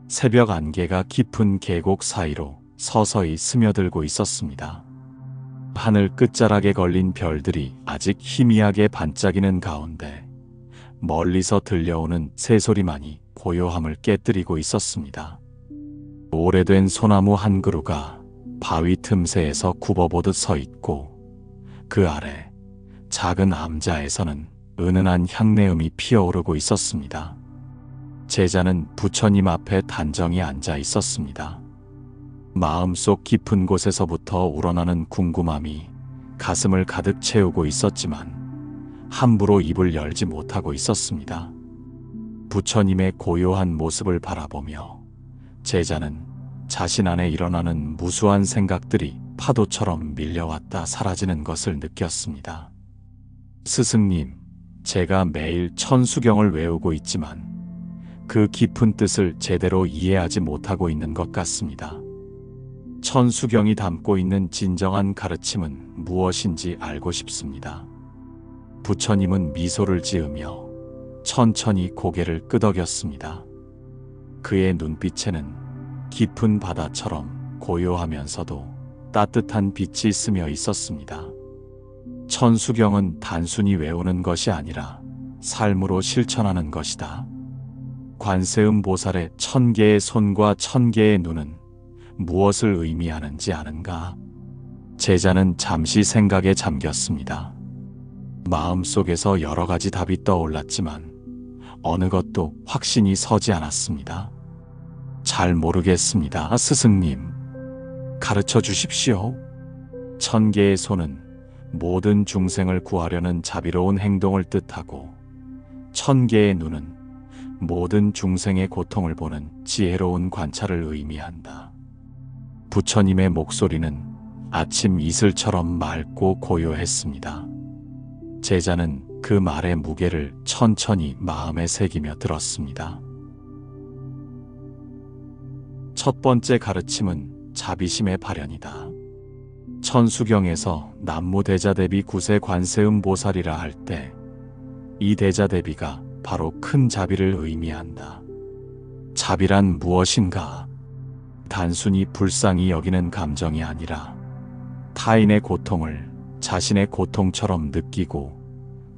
새벽 안개가 깊은 계곡 사이로 서서히 스며들고 있었습니다. 하늘 끝자락에 걸린 별들이 아직 희미하게 반짝이는 가운데 멀리서 들려오는 새소리만이 고요함을 깨뜨리고 있었습니다. 오래된 소나무 한 그루가 바위 틈새에서 굽어보듯 서 있고 그 아래 작은 암자에서는 은은한 향내음이 피어오르고 있었습니다. 제자는 부처님 앞에 단정히 앉아 있었습니다. 마음속 깊은 곳에서부터 우러나는 궁금함이 가슴을 가득 채우고 있었지만 함부로 입을 열지 못하고 있었습니다. 부처님의 고요한 모습을 바라보며 제자는 자신 안에 일어나는 무수한 생각들이 파도처럼 밀려왔다 사라지는 것을 느꼈습니다. 스승님, 제가 매일 천수경을 외우고 있지만 그 깊은 뜻을 제대로 이해하지 못하고 있는 것 같습니다. 천수경이 담고 있는 진정한 가르침은 무엇인지 알고 싶습니다. 부처님은 미소를 지으며 천천히 고개를 끄덕였습니다. 그의 눈빛에는 깊은 바다처럼 고요하면서도 따뜻한 빛이 스며 있었습니다. 천수경은 단순히 외우는 것이 아니라 삶으로 실천하는 것이다. 관세음 보살의 1000개의 손과 1000개의 눈은 무엇을 의미하는지 아는가? 제자는 잠시 생각에 잠겼습니다. 마음속에서 여러 가지 답이 떠올랐지만 어느 것도 확신이 서지 않았습니다. 잘 모르겠습니다, 스승님. 가르쳐 주십시오. 1000개의 손은 모든 중생을 구하려는 자비로운 행동을 뜻하고 1000개의 눈은 모든 중생의 고통을 보는 지혜로운 관찰을 의미한다. 부처님의 목소리는 아침 이슬처럼 맑고 고요했습니다. 제자는 그 말의 무게를 천천히 마음에 새기며 들었습니다. 첫 번째 가르침은 자비심의 발현이다. 천수경에서 남무대자대비 구세 관세음 보살이라 할 때 이 대자대비가 바로 큰 자비를 의미한다. 자비란 무엇인가? 단순히 불쌍히 여기는 감정이 아니라 타인의 고통을 자신의 고통처럼 느끼고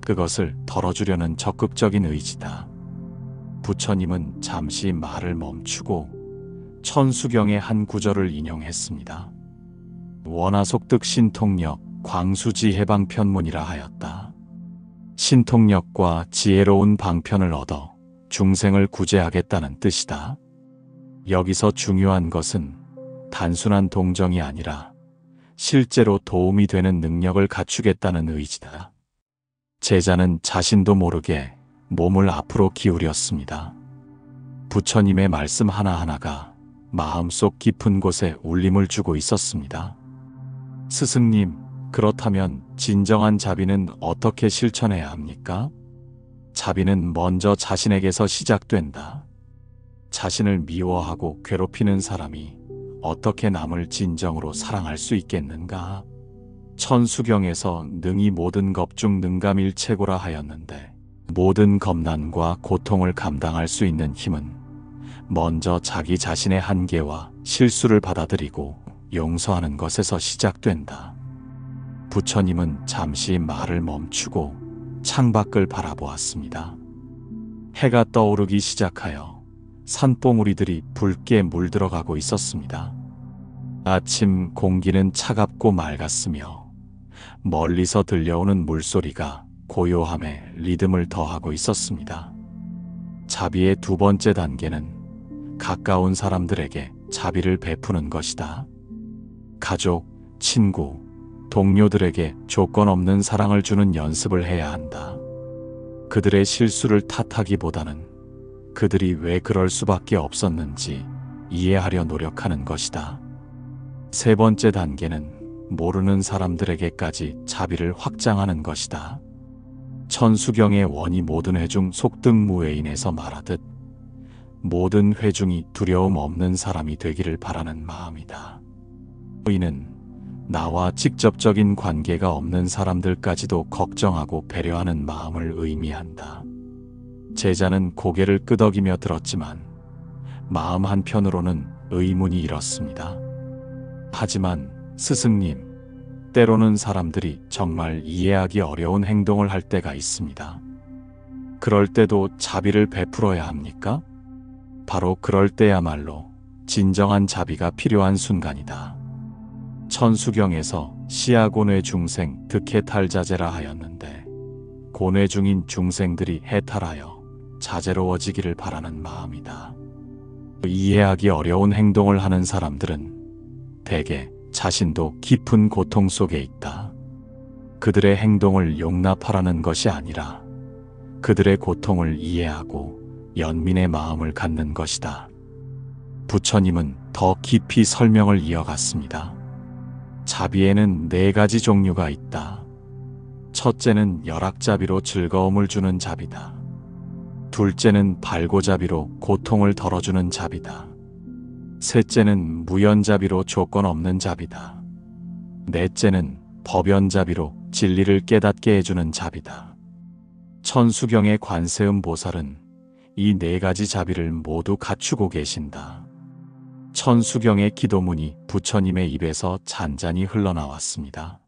그것을 덜어주려는 적극적인 의지다. 부처님은 잠시 말을 멈추고 천수경의 한 구절을 인용했습니다. 원하속득 신통력 광수지혜 방편문이라 하였다. 신통력과 지혜로운 방편을 얻어 중생을 구제하겠다는 뜻이다. 여기서 중요한 것은 단순한 동정이 아니라 실제로 도움이 되는 능력을 갖추겠다는 의지다. 제자는 자신도 모르게 몸을 앞으로 기울였습니다. 부처님의 말씀 하나하나가 마음속 깊은 곳에 울림을 주고 있었습니다. 스승님, 그렇다면 진정한 자비는 어떻게 실천해야 합니까? 자비는 먼저 자신에게서 시작된다. 자신을 미워하고 괴롭히는 사람이 어떻게 남을 진정으로 사랑할 수 있겠는가? 천수경에서 능히 모든 겁중 능감일체고라 하였는데 모든 겁난과 고통을 감당할 수 있는 힘은 먼저 자기 자신의 한계와 실수를 받아들이고 용서하는 것에서 시작된다. 부처님은 잠시 말을 멈추고 창밖을 바라보았습니다. 해가 떠오르기 시작하여 산봉우리들이 붉게 물들어가고 있었습니다. 아침 공기는 차갑고 맑았으며 멀리서 들려오는 물소리가 고요함에 리듬을 더하고 있었습니다. 자비의 두 번째 단계는 가까운 사람들에게 자비를 베푸는 것이다. 가족, 친구, 동료들에게 조건 없는 사랑을 주는 연습을 해야 한다. 그들의 실수를 탓하기보다는 그들이 왜 그럴 수밖에 없었는지 이해하려 노력하는 것이다. 세 번째 단계는 모르는 사람들에게까지 자비를 확장하는 것이다. 천수경의 원이 모든 회중 속등무외인에서 말하듯 모든 회중이 두려움 없는 사람이 되기를 바라는 마음이다. 이는 나와 직접적인 관계가 없는 사람들까지도 걱정하고 배려하는 마음을 의미한다. 제자는 고개를 끄덕이며 들었지만 마음 한편으로는 의문이 일었습니다. 하지만 스승님, 때로는 사람들이 정말 이해하기 어려운 행동을 할 때가 있습니다. 그럴 때도 자비를 베풀어야 합니까? 바로 그럴 때야말로 진정한 자비가 필요한 순간이다. 천수경에서 시아고뇌 중생 득해탈자제라 하였는데, 고뇌 중인 중생들이 해탈하여 자제로워지기를 바라는 마음이다. 이해하기 어려운 행동을 하는 사람들은 대개 자신도 깊은 고통 속에 있다. 그들의 행동을 용납하라는 것이 아니라 그들의 고통을 이해하고 연민의 마음을 갖는 것이다. 부처님은 더 깊이 설명을 이어갔습니다. 자비에는 4가지 종류가 있다. 첫째는 열악자비로 즐거움을 주는 자비다. 둘째는 발고자비로 고통을 덜어주는 자비다. 셋째는 무연자비로 조건 없는 자비다. 넷째는 법연자비로 진리를 깨닫게 해주는 자비다. 천수경의 관세음 보살은 이 4가지 자비를 모두 갖추고 계신다. 천수경의 기도문이 부처님의 입에서 잔잔히 흘러나왔습니다.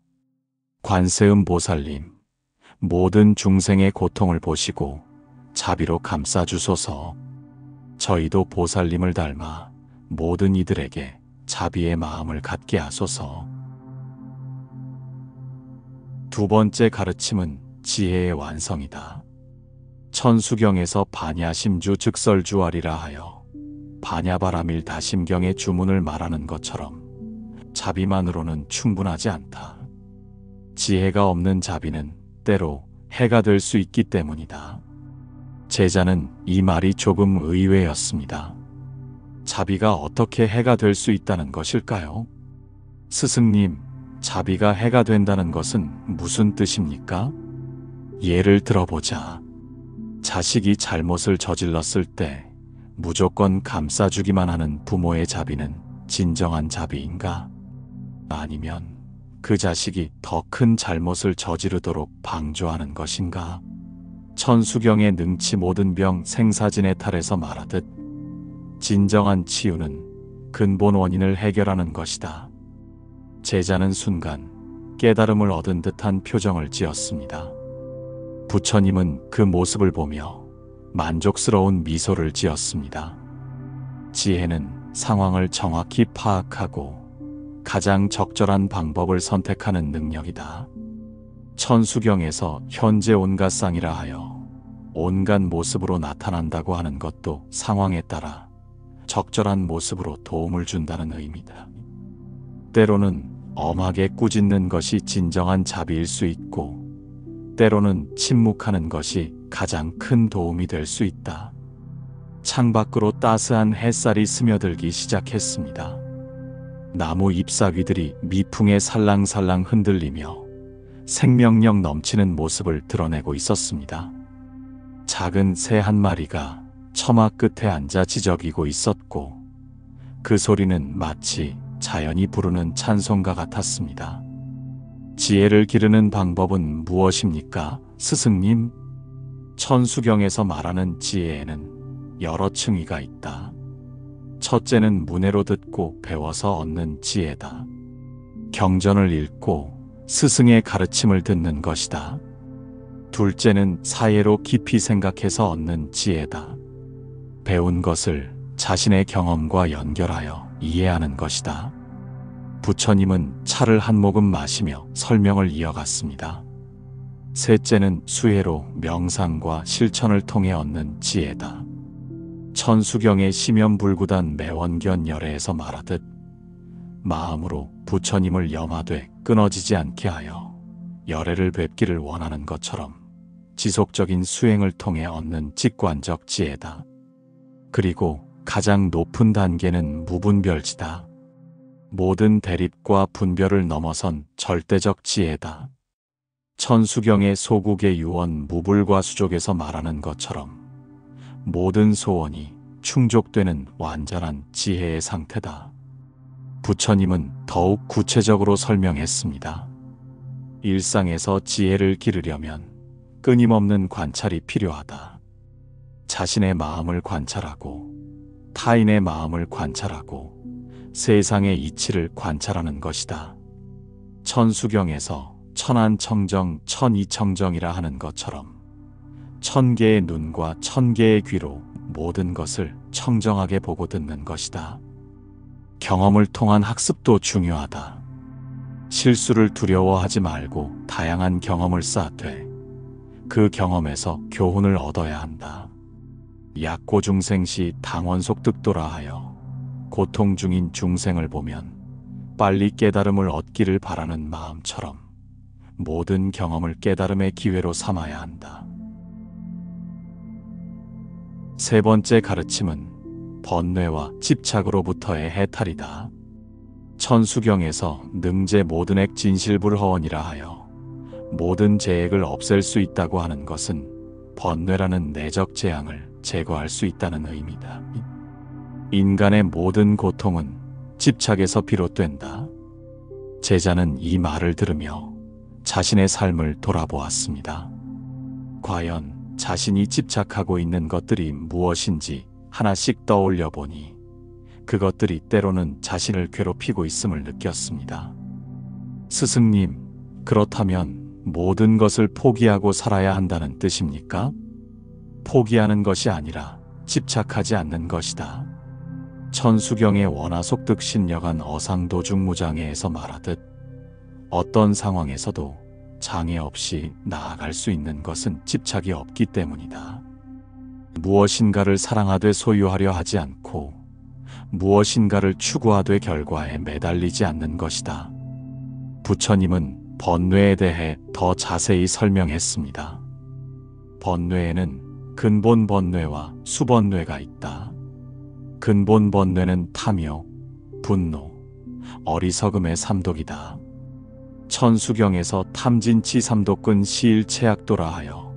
관세음 보살님, 모든 중생의 고통을 보시고 자비로 감싸주소서. 저희도 보살님을 닮아 모든 이들에게 자비의 마음을 갖게 하소서. 두 번째 가르침은 지혜의 완성이다. 천수경에서 반야심주 즉설주알이라 하여 반야바라밀 다심경의 주문을 말하는 것처럼 자비만으로는 충분하지 않다. 지혜가 없는 자비는 때로 해가 될 수 있기 때문이다. 제자는 이 말이 조금 의외였습니다. 자비가 어떻게 해가 될 수 있다는 것일까요? 스승님, 자비가 해가 된다는 것은 무슨 뜻입니까? 예를 들어보자. 자식이 잘못을 저질렀을 때 무조건 감싸주기만 하는 부모의 자비는 진정한 자비인가? 아니면 그 자식이 더 큰 잘못을 저지르도록 방조하는 것인가? 천수경의 능치 모든 병 생사진의 탈에서 말하듯 진정한 치유는 근본 원인을 해결하는 것이다. 제자는 순간 깨달음을 얻은 듯한 표정을 지었습니다. 부처님은 그 모습을 보며 만족스러운 미소를 지었습니다. 지혜는 상황을 정확히 파악하고 가장 적절한 방법을 선택하는 능력이다. 천수경에서 현재 온갖상이라 하여 온갖 모습으로 나타난다고 하는 것도 상황에 따라 적절한 모습으로 도움을 준다는 의미다. 때로는 엄하게 꾸짖는 것이 진정한 자비일 수 있고, 때로는 침묵하는 것이 가장 큰 도움이 될 수 있다. 창밖으로 따스한 햇살이 스며들기 시작했습니다. 나무 잎사귀들이 미풍에 살랑살랑 흔들리며 생명력 넘치는 모습을 드러내고 있었습니다. 작은 새 한 마리가 처마 끝에 앉아 지저귀고 있었고, 그 소리는 마치 자연이 부르는 찬송가 같았습니다. 지혜를 기르는 방법은 무엇입니까, 스승님? 천수경에서 말하는 지혜에는 여러 층위가 있다. 첫째는 문해로 듣고 배워서 얻는 지혜다. 경전을 읽고 스승의 가르침을 듣는 것이다. 둘째는 사예로 깊이 생각해서 얻는 지혜다. 배운 것을 자신의 경험과 연결하여 이해하는 것이다. 부처님은 차를 한 모금 마시며 설명을 이어갔습니다. 셋째는 수혜로 명상과 실천을 통해 얻는 지혜다. 천수경의 심연불구단 매원견 열애에서 말하듯 마음으로 부처님을 염하되 끊어지지 않게 하여 열애를 뵙기를 원하는 것처럼 지속적인 수행을 통해 얻는 직관적 지혜다. 그리고 가장 높은 단계는 무분별지다. 모든 대립과 분별을 넘어선 절대적 지혜다. 천수경의 소국의 유언 무불과수족에서 말하는 것처럼 모든 소원이 충족되는 완전한 지혜의 상태다. 부처님은 더욱 구체적으로 설명했습니다. 일상에서 지혜를 기르려면 끊임없는 관찰이 필요하다. 자신의 마음을 관찰하고 타인의 마음을 관찰하고 세상의 이치를 관찰하는 것이다. 천수경에서 천안청정, 천이청정이라 하는 것처럼 1000개의 눈과 1000개의 귀로 모든 것을 청정하게 보고 듣는 것이다. 경험을 통한 학습도 중요하다. 실수를 두려워하지 말고 다양한 경험을 쌓되 그 경험에서 교훈을 얻어야 한다. 약고중생시 당원속득도라 하여 고통 중인 중생을 보면 빨리 깨달음을 얻기를 바라는 마음처럼 모든 경험을 깨달음의 기회로 삼아야 한다. 세 번째 가르침은 번뇌와 집착으로부터의 해탈이다. 천수경에서 능제 모든 액 진실불허원이라 하여 모든 재액을 없앨 수 있다고 하는 것은 번뇌라는 내적 재앙을 제거할 수 있다는 의미다. 인간의 모든 고통은 집착에서 비롯된다. 제자는 이 말을 들으며 자신의 삶을 돌아보았습니다. 과연 자신이 집착하고 있는 것들이 무엇인지 하나씩 떠올려 보니 그것들이 때로는 자신을 괴롭히고 있음을 느꼈습니다. 스승님, 그렇다면 모든 것을 포기하고 살아야 한다는 뜻입니까? 포기하는 것이 아니라 집착하지 않는 것이다. 천수경의 원화속득신여간 어상도중무장애에서 말하듯 어떤 상황에서도 장애 없이 나아갈 수 있는 것은 집착이 없기 때문이다. 무엇인가를 사랑하되 소유하려 하지 않고 무엇인가를 추구하되 결과에 매달리지 않는 것이다. 부처님은 번뇌에 대해 더 자세히 설명했습니다. 번뇌에는 근본 번뇌와 수번뇌가 있다. 근본 번뇌는 탐욕, 분노, 어리석음의 삼독이다. 천수경에서 탐진치 삼독근 시일체악도라 하여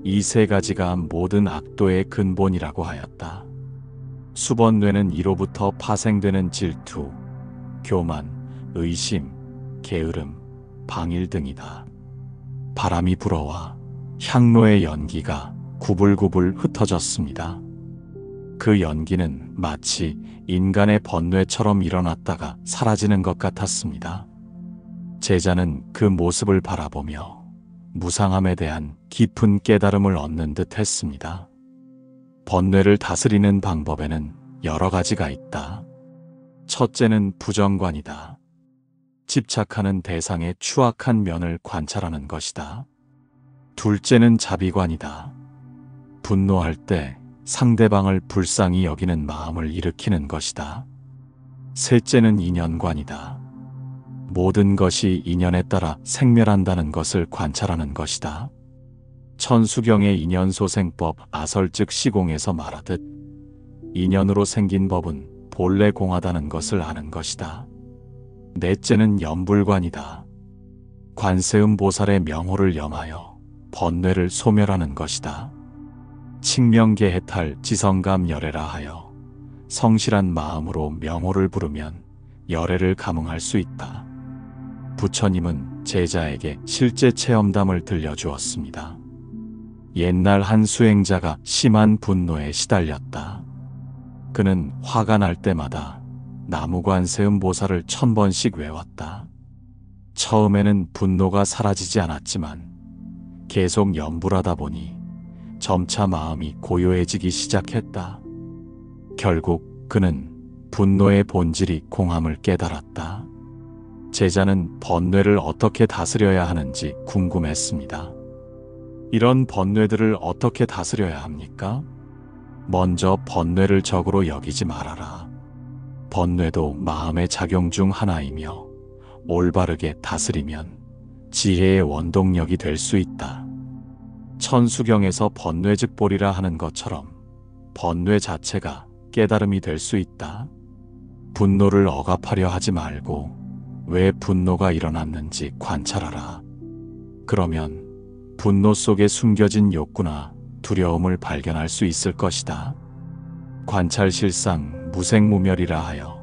이 세 가지가 모든 악도의 근본이라고 하였다. 수번뇌는 이로부터 파생되는 질투, 교만, 의심, 게으름, 방일 등이다. 바람이 불어와 향로의 연기가 구불구불 흩어졌습니다. 그 연기는 마치 인간의 번뇌처럼 일어났다가 사라지는 것 같았습니다. 제자는 그 모습을 바라보며 무상함에 대한 깊은 깨달음을 얻는 듯 했습니다. 번뇌를 다스리는 방법에는 여러 가지가 있다. 첫째는 부정관이다. 집착하는 대상의 추악한 면을 관찰하는 것이다. 둘째는 자비관이다. 분노할 때 상대방을 불쌍히 여기는 마음을 일으키는 것이다. 셋째는 인연관이다. 모든 것이 인연에 따라 생멸한다는 것을 관찰하는 것이다. 천수경의 인연소생법 아설즉 시공에서 말하듯 인연으로 생긴 법은 본래 공하다는 것을 아는 것이다. 넷째는 염불관이다. 관세음 보살의 명호를 염하여 번뇌를 소멸하는 것이다. 칭명계해탈 지성감 열애라 하여 성실한 마음으로 명호를 부르면 열애를 감응할 수 있다. 부처님은 제자에게 실제 체험담을 들려주었습니다. 옛날 한 수행자가 심한 분노에 시달렸다. 그는 화가 날 때마다 나무관세음 보살을 1000번씩 외웠다. 처음에는 분노가 사라지지 않았지만 계속 염불하다 보니 점차 마음이 고요해지기 시작했다. 결국 그는 분노의 본질이 공함을 깨달았다. 제자는 번뇌를 어떻게 다스려야 하는지 궁금했습니다. 이런 번뇌들을 어떻게 다스려야 합니까? 먼저 번뇌를 적으로 여기지 말아라. 번뇌도 마음의 작용 중 하나이며 올바르게 다스리면 지혜의 원동력이 될 수 있다. 천수경에서 번뇌즉볼이라 하는 것처럼 번뇌 자체가 깨달음이 될 수 있다. 분노를 억압하려 하지 말고 왜 분노가 일어났는지 관찰하라. 그러면 분노 속에 숨겨진 욕구나 두려움을 발견할 수 있을 것이다. 관찰실상 무생무멸이라 하여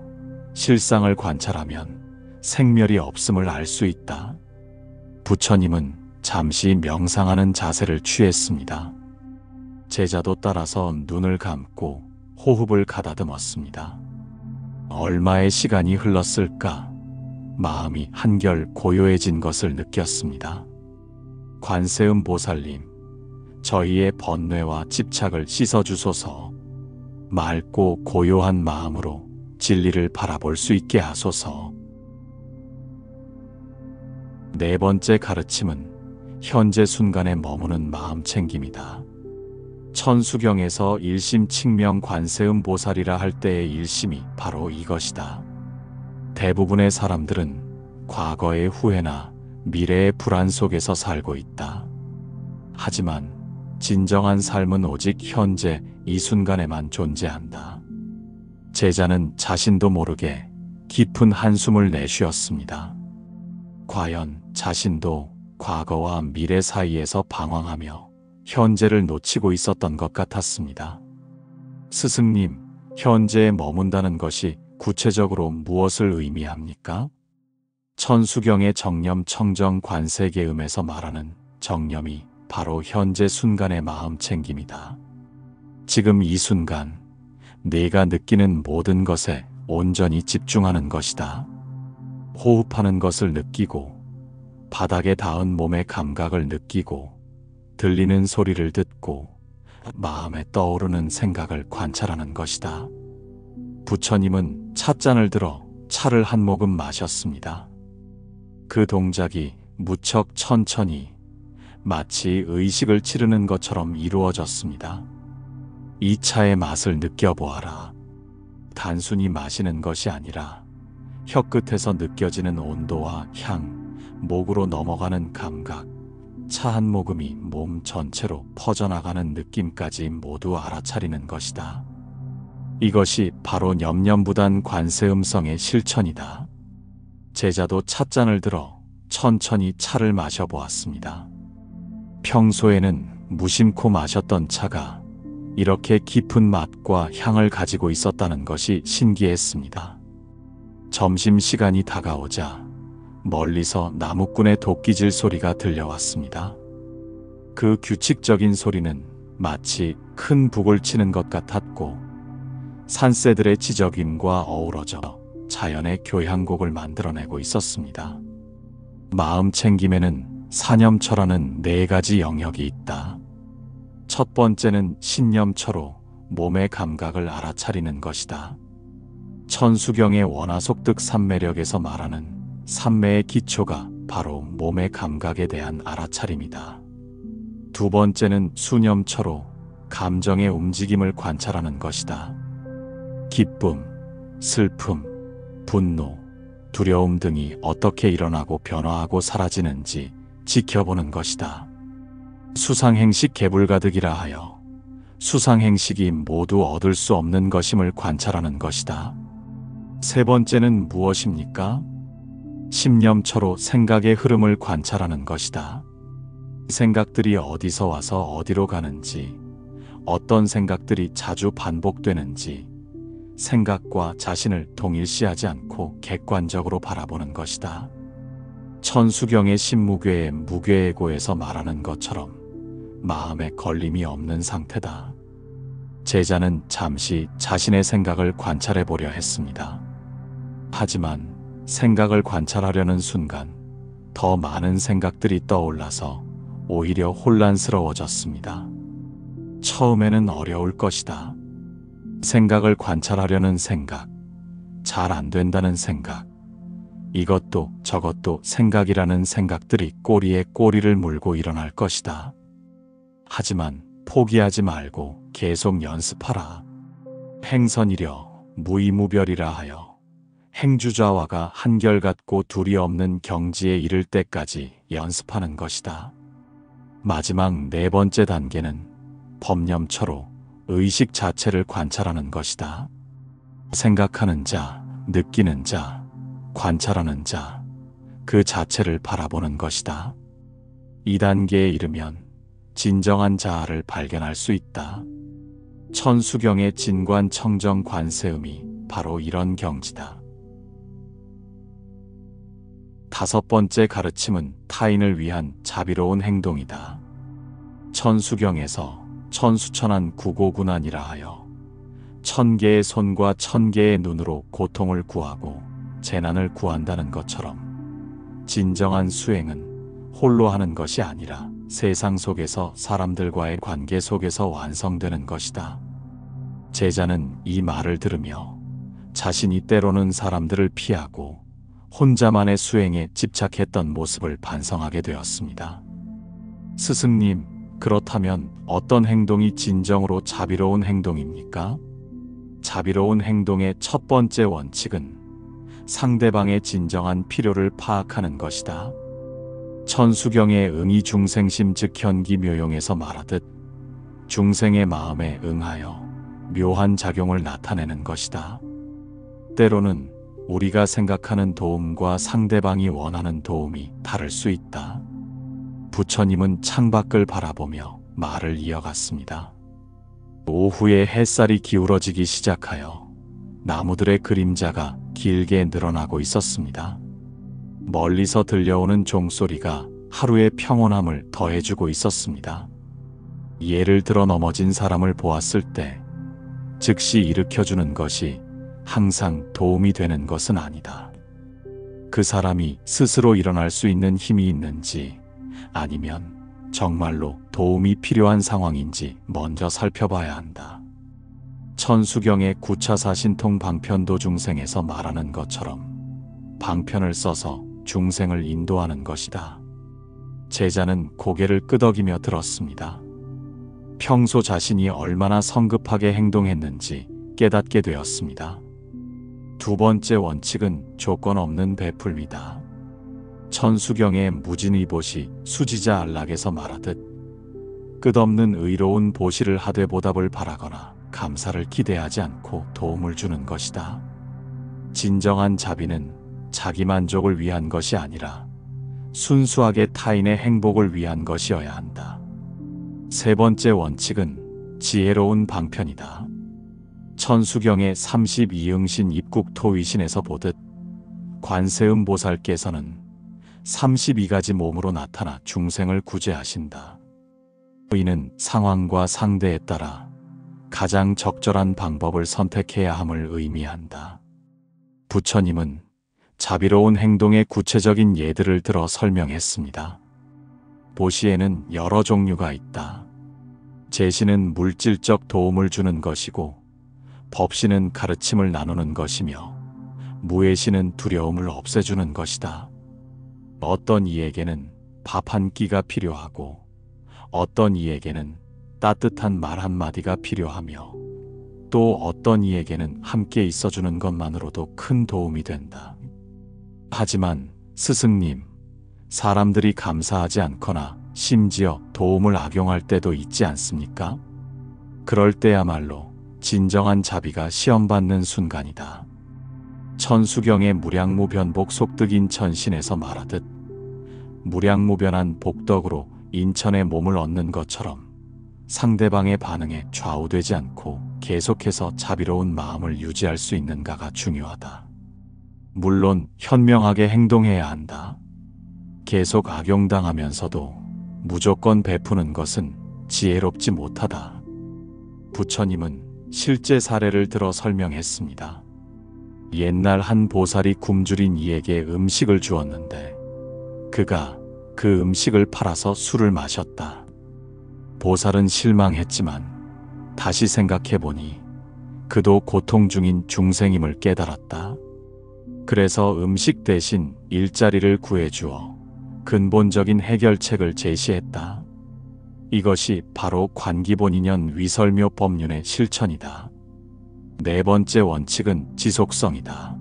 실상을 관찰하면 생멸이 없음을 알 수 있다. 부처님은 잠시 명상하는 자세를 취했습니다. 제자도 따라서 눈을 감고 호흡을 가다듬었습니다. 얼마의 시간이 흘렀을까? 마음이 한결 고요해진 것을 느꼈습니다. 관세음 보살님, 저희의 번뇌와 집착을 씻어주소서. 맑고 고요한 마음으로 진리를 바라볼 수 있게 하소서. 네 번째 가르침은 현재 순간에 머무는 마음 챙김이다. 천수경에서 일심칙명 관세음 보살이라 할 때의 일심이 바로 이것이다. 대부분의 사람들은 과거의 후회나 미래의 불안 속에서 살고 있다. 하지만 진정한 삶은 오직 현재 이 순간에만 존재한다. 제자는 자신도 모르게 깊은 한숨을 내쉬었습니다. 과연 자신도 과거와 미래 사이에서 방황하며 현재를 놓치고 있었던 것 같았습니다. 스승님, 현재에 머문다는 것이 구체적으로 무엇을 의미합니까? 천수경의 정념 청정 관세계음에서 말하는 정념이 바로 현재 순간의 마음 챙김이다. 지금 이 순간, 내가 느끼는 모든 것에 온전히 집중하는 것이다. 호흡하는 것을 느끼고, 바닥에 닿은 몸의 감각을 느끼고, 들리는 소리를 듣고, 마음에 떠오르는 생각을 관찰하는 것이다. 부처님은 찻잔을 들어 차를 한 모금 마셨습니다. 그 동작이 무척 천천히 마치 의식을 치르는 것처럼 이루어졌습니다. 이 차의 맛을 느껴보아라. 단순히 마시는 것이 아니라 혀끝에서 느껴지는 온도와 향, 목으로 넘어가는 감각, 차 한 모금이 몸 전체로 퍼져나가는 느낌까지 모두 알아차리는 것이다. 이것이 바로 염념부단 관세음성의 실천이다. 제자도 찻잔을 들어 천천히 차를 마셔보았습니다. 평소에는 무심코 마셨던 차가 이렇게 깊은 맛과 향을 가지고 있었다는 것이 신기했습니다. 점심시간이 다가오자 멀리서 나무꾼의 도끼질 소리가 들려왔습니다. 그 규칙적인 소리는 마치 큰 북을 치는 것 같았고 산새들의 지저귐과 어우러져 자연의 교향곡을 만들어내고 있었습니다. 마음 챙김에는 사념처라는 4가지 영역이 있다. 첫 번째는 신념처로 몸의 감각을 알아차리는 것이다. 천수경의 원화속득 삼매력에서 말하는 삼매의 기초가 바로 몸의 감각에 대한 알아차림이다. 두 번째는 수념처로 감정의 움직임을 관찰하는 것이다. 기쁨, 슬픔, 분노, 두려움 등이 어떻게 일어나고 변화하고 사라지는지 지켜보는 것이다. 수상행식 개불가득이라 하여 수상행식이 모두 얻을 수 없는 것임을 관찰하는 것이다. 세 번째는 무엇입니까? 심념처로 생각의 흐름을 관찰하는 것이다. 생각들이 어디서 와서 어디로 가는지, 어떤 생각들이 자주 반복되는지, 생각과 자신을 동일시하지 않고 객관적으로 바라보는 것이다. 천수경의 신무괴의 무괴의고에서 말하는 것처럼 마음에 걸림이 없는 상태다. 제자는 잠시 자신의 생각을 관찰해 보려 했습니다. 하지만 생각을 관찰하려는 순간 더 많은 생각들이 떠올라서 오히려 혼란스러워졌습니다. 처음에는 어려울 것이다. 생각을 관찰하려는 생각, 잘 안 된다는 생각, 이것도 저것도 생각이라는 생각들이 꼬리에 꼬리를 물고 일어날 것이다. 하지만 포기하지 말고 계속 연습하라. 행선이려 무이무별이라 하여 행주좌화가 한결같고 둘이 없는 경지에 이를 때까지 연습하는 것이다. 마지막 4번째 단계는 법념처로 의식 자체를 관찰하는 것이다. 생각하는 자, 느끼는 자, 관찰하는 자, 그 자체를 바라보는 것이다. 이 단계에 이르면 진정한 자아를 발견할 수 있다. 천수경의 진관 청정 관세음이 바로 이런 경지다. 5번째 가르침은 타인을 위한 자비로운 행동이다. 천수경에서 천수천한 구고군안이라 하여 1000개의 손과 1000개의 눈으로 고통을 구하고 재난을 구한다는 것처럼 진정한 수행은 홀로 하는 것이 아니라 세상 속에서 사람들과의 관계 속에서 완성되는 것이다. 제자는 이 말을 들으며 자신이 때로는 사람들을 피하고 혼자만의 수행에 집착했던 모습을 반성하게 되었습니다. 스승님, 그렇다면 어떤 행동이 진정으로 자비로운 행동입니까? 자비로운 행동의 첫 번째 원칙은 상대방의 진정한 필요를 파악하는 것이다. 천수경의 응이 중생심 즉 현기묘용에서 말하듯 중생의 마음에 응하여 묘한 작용을 나타내는 것이다. 때로는 우리가 생각하는 도움과 상대방이 원하는 도움이 다를 수 있다. 부처님은 창밖을 바라보며 말을 이어갔습니다. 오후에 햇살이 기울어지기 시작하여 나무들의 그림자가 길게 늘어나고 있었습니다. 멀리서 들려오는 종소리가 하루의 평온함을 더해주고 있었습니다. 예를 들어 넘어진 사람을 보았을 때 즉시 일으켜주는 것이 항상 도움이 되는 것은 아니다. 그 사람이 스스로 일어날 수 있는 힘이 있는지 아니면 정말로 도움이 필요한 상황인지 먼저 살펴봐야 한다. 천수경의 구차사신통 방편도 중생에서 말하는 것처럼 방편을 써서 중생을 인도하는 것이다. 제자는 고개를 끄덕이며 들었습니다. 평소 자신이 얼마나 성급하게 행동했는지 깨닫게 되었습니다. 두 번째 원칙은 조건 없는 베풀미다. 천수경의 무진의보시 수지자 안락에서 말하듯 끝없는 의로운 보시를 하되 보답을 바라거나 감사를 기대하지 않고 도움을 주는 것이다. 진정한 자비는 자기 만족을 위한 것이 아니라 순수하게 타인의 행복을 위한 것이어야 한다. 세 번째 원칙은 지혜로운 방편이다. 천수경의 32응신 입국토위신에서 보듯 관세음보살께서는 32가지 몸으로 나타나 중생을 구제하신다. 이는 상황과 상대에 따라 가장 적절한 방법을 선택해야 함을 의미한다. 부처님은 자비로운 행동의 구체적인 예들을 들어 설명했습니다. 보시에는 여러 종류가 있다. 제시는 물질적 도움을 주는 것이고 법시는 가르침을 나누는 것이며 무예시는 두려움을 없애주는 것이다. 어떤 이에게는 밥 한 끼가 필요하고 어떤 이에게는 따뜻한 말 한마디가 필요하며 또 어떤 이에게는 함께 있어주는 것만으로도 큰 도움이 된다. 하지만 스승님, 사람들이 감사하지 않거나 심지어 도움을 악용할 때도 있지 않습니까? 그럴 때야말로 진정한 자비가 시험받는 순간이다. 천수경의 무량무변복 속득인 천신에서 말하듯 무량무변한 복덕으로 인천의 몸을 얻는 것처럼 상대방의 반응에 좌우되지 않고 계속해서 자비로운 마음을 유지할 수 있는가가 중요하다. 물론 현명하게 행동해야 한다. 계속 악용당하면서도 무조건 베푸는 것은 지혜롭지 못하다. 부처님은 실제 사례를 들어 설명했습니다. 옛날 한 보살이 굶주린 이에게 음식을 주었는데 그가 그 음식을 팔아서 술을 마셨다. 보살은 실망했지만 다시 생각해보니 그도 고통 중인 중생임을 깨달았다. 그래서 음식 대신 일자리를 구해주어 근본적인 해결책을 제시했다. 이것이 바로 관기본인연 위설묘 법륜의 실천이다. 네 번째 원칙은 지속성이다.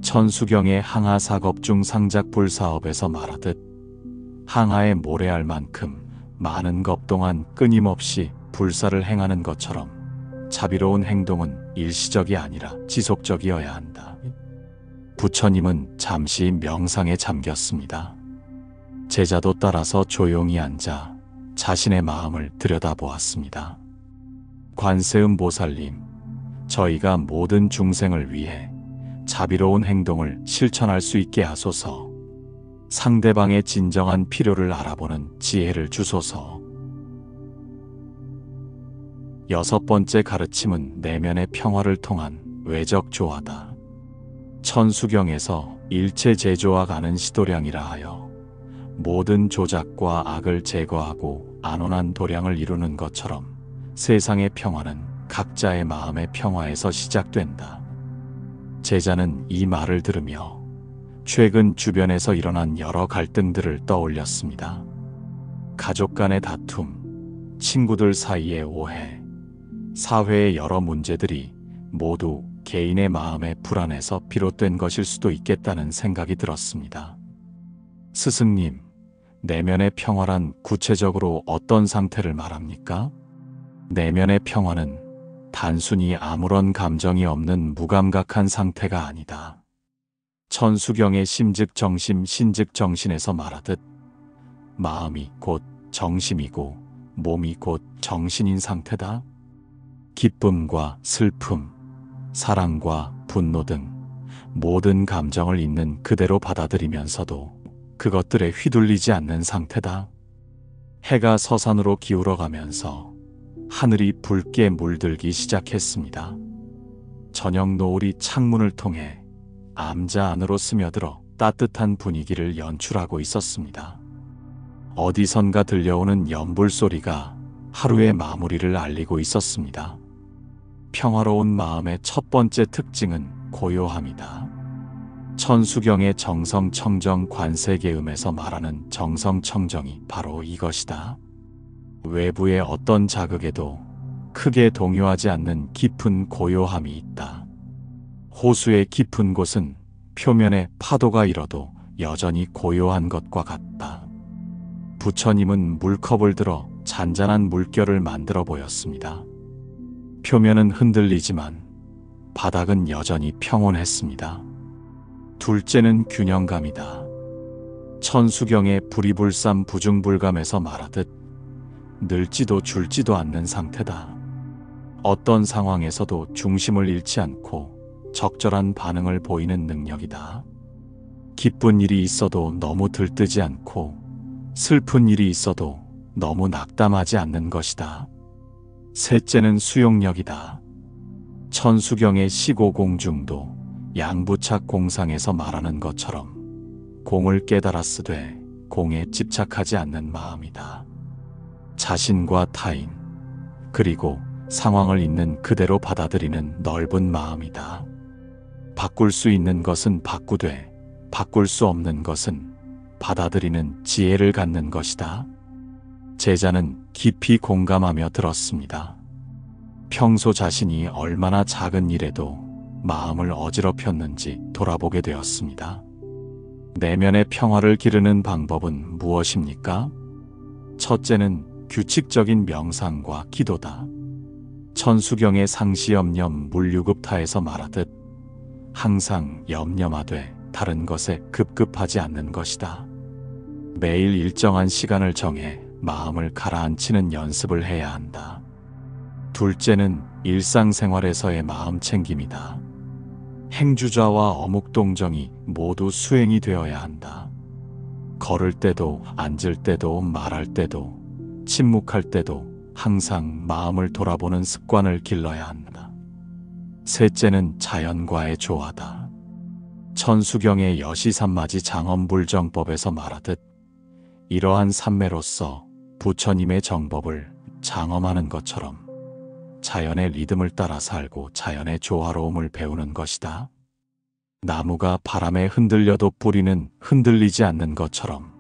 천수경의 항하사겁중 상작불사업에서 말하듯 항하에 모래알 만큼 많은 겁 동안 끊임없이 불사를 행하는 것처럼 자비로운 행동은 일시적이 아니라 지속적이어야 한다. 부처님은 잠시 명상에 잠겼습니다. 제자도 따라서 조용히 앉아 자신의 마음을 들여다보았습니다. 관세음보살님, 저희가 모든 중생을 위해 자비로운 행동을 실천할 수 있게 하소서. 상대방의 진정한 필요를 알아보는 지혜를 주소서. 여섯 번째 가르침은 내면의 평화를 통한 외적 조화다. 천수경에서 일체 제조와 가는 시도량이라 하여 모든 조작과 악을 제거하고 안온한 도량을 이루는 것처럼 세상의 평화는 각자의 마음의 평화에서 시작된다. 제자는 이 말을 들으며 최근 주변에서 일어난 여러 갈등들을 떠올렸습니다. 가족 간의 다툼, 친구들 사이의 오해, 사회의 여러 문제들이 모두 개인의 마음의 불안에서 비롯된 것일 수도 있겠다는 생각이 들었습니다. 스승님, 내면의 평화란 구체적으로 어떤 상태를 말합니까? 내면의 평화는 단순히 아무런 감정이 없는 무감각한 상태가 아니다. 천수경의 심즉정심 신즉정신에서 말하듯 마음이 곧 정심이고 몸이 곧 정신인 상태다. 기쁨과 슬픔, 사랑과 분노 등 모든 감정을 있는 그대로 받아들이면서도 그것들에 휘둘리지 않는 상태다. 해가 서산으로 기울어가면서 하늘이 붉게 물들기 시작했습니다. 저녁 노을이 창문을 통해 암자 안으로 스며들어 따뜻한 분위기를 연출하고 있었습니다. 어디선가 들려오는 연불 소리가 하루의 마무리를 알리고 있었습니다. 평화로운 마음의 첫 번째 특징은 고요함이다. 천수경의 정성청정 관세계음에서 말하는 정성청정이 바로 이것이다. 외부의 어떤 자극에도 크게 동요하지 않는 깊은 고요함이 있다. 호수의 깊은 곳은 표면에 파도가 일어도 여전히 고요한 것과 같다. 부처님은 물컵을 들어 잔잔한 물결을 만들어 보였습니다. 표면은 흔들리지만 바닥은 여전히 평온했습니다. 둘째는 균형감이다. 천수경의 불이불삼 부중불감에서 말하듯 늘지도 줄지도 않는 상태다. 어떤 상황에서도 중심을 잃지 않고 적절한 반응을 보이는 능력이다. 기쁜 일이 있어도 너무 들뜨지 않고 슬픈 일이 있어도 너무 낙담하지 않는 것이다. 셋째는 수용력이다. 천수경의 시고공중도 양부착 공상에서 말하는 것처럼 공을 깨달았으되 공에 집착하지 않는 마음이다. 자신과 타인, 그리고 상황을 있는 그대로 받아들이는 넓은 마음이다. 바꿀 수 있는 것은 바꾸되 바꿀 수 없는 것은 받아들이는 지혜를 갖는 것이다. 제자는 깊이 공감하며 들었습니다. 평소 자신이 얼마나 작은 일에도 마음을 어지럽혔는지 돌아보게 되었습니다. 내면의 평화를 기르는 방법은 무엇입니까? 첫째는 규칙적인 명상과 기도다. 천수경의 상시염념 물유급타에서 말하듯 항상 염념하되 다른 것에 급급하지 않는 것이다. 매일 일정한 시간을 정해 마음을 가라앉히는 연습을 해야 한다. 둘째는 일상생활에서의 마음 챙김이다. 행주좌와 어묵동정이 모두 수행이 되어야 한다. 걸을 때도 앉을 때도 말할 때도 침묵할 때도 항상 마음을 돌아보는 습관을 길러야 한다. 셋째는 자연과의 조화다. 천수경의 여시삼마지 장엄불정법에서 말하듯 이러한 삼매로서 부처님의 정법을 장엄하는 것처럼 자연의 리듬을 따라 살고 자연의 조화로움을 배우는 것이다. 나무가 바람에 흔들려도 뿌리는 흔들리지 않는 것처럼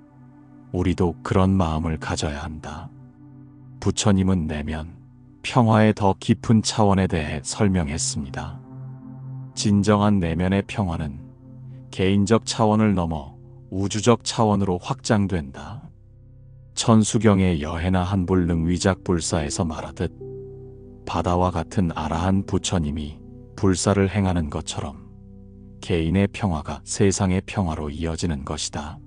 우리도 그런 마음을 가져야 한다. 부처님은 내면 평화의 더 깊은 차원에 대해 설명했습니다. 진정한 내면의 평화는 개인적 차원을 넘어 우주적 차원으로 확장된다. 천수경의 여해나 한불능위작불사에서 말하듯 바다와 같은 아라한 부처님이 불사를 행하는 것처럼 개인의 평화가 세상의 평화로 이어지는 것이다.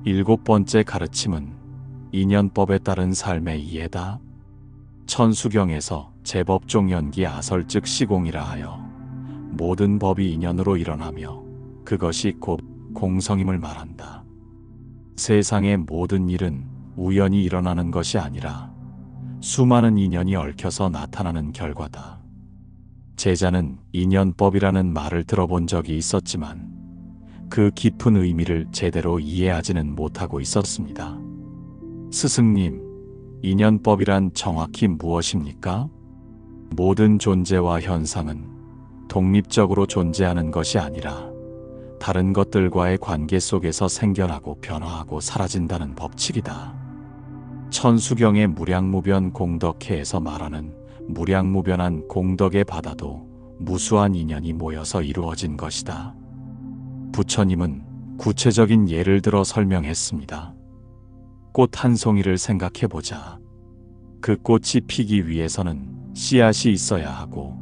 일곱 번째 가르침은 인연법에 따른 삶의 이해다. 천수경에서 제법종연기 아설즉 시공이라 하여 모든 법이 인연으로 일어나며 그것이 곧 공성임을 말한다. 세상의 모든 일은 우연히 일어나는 것이 아니라 수많은 인연이 얽혀서 나타나는 결과다. 제자는 인연법이라는 말을 들어본 적이 있었지만 그 깊은 의미를 제대로 이해하지는 못하고 있었습니다. 스승님, 인연법이란 정확히 무엇입니까? 모든 존재와 현상은 독립적으로 존재하는 것이 아니라 다른 것들과의 관계 속에서 생겨나고 변화하고 사라진다는 법칙이다. 천수경의 무량무변 공덕해에서 말하는 무량무변한 공덕의 바다도 무수한 인연이 모여서 이루어진 것이다. 부처님은 구체적인 예를 들어 설명했습니다. 꽃 한 송이를 생각해보자. 그 꽃이 피기 위해서는 씨앗이 있어야 하고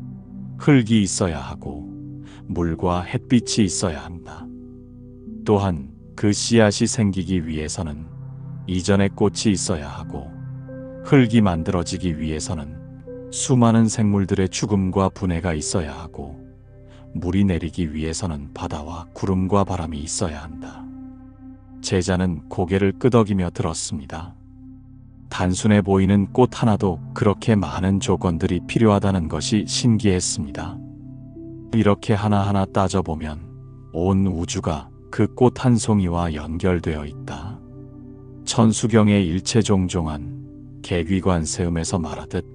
흙이 있어야 하고 물과 햇빛이 있어야 한다. 또한 그 씨앗이 생기기 위해서는 이전에 꽃이 있어야 하고 흙이 만들어지기 위해서는 수많은 생물들의 죽음과 분해가 있어야 하고 물이 내리기 위해서는 바다와 구름과 바람이 있어야 한다. 제자는 고개를 끄덕이며 들었습니다. 단순해 보이는 꽃 하나도 그렇게 많은 조건들이 필요하다는 것이 신기했습니다. 이렇게 하나하나 따져보면 온 우주가 그 꽃 한 송이와 연결되어 있다. 천수경의 일체종종한 개귀관세음에서 말하듯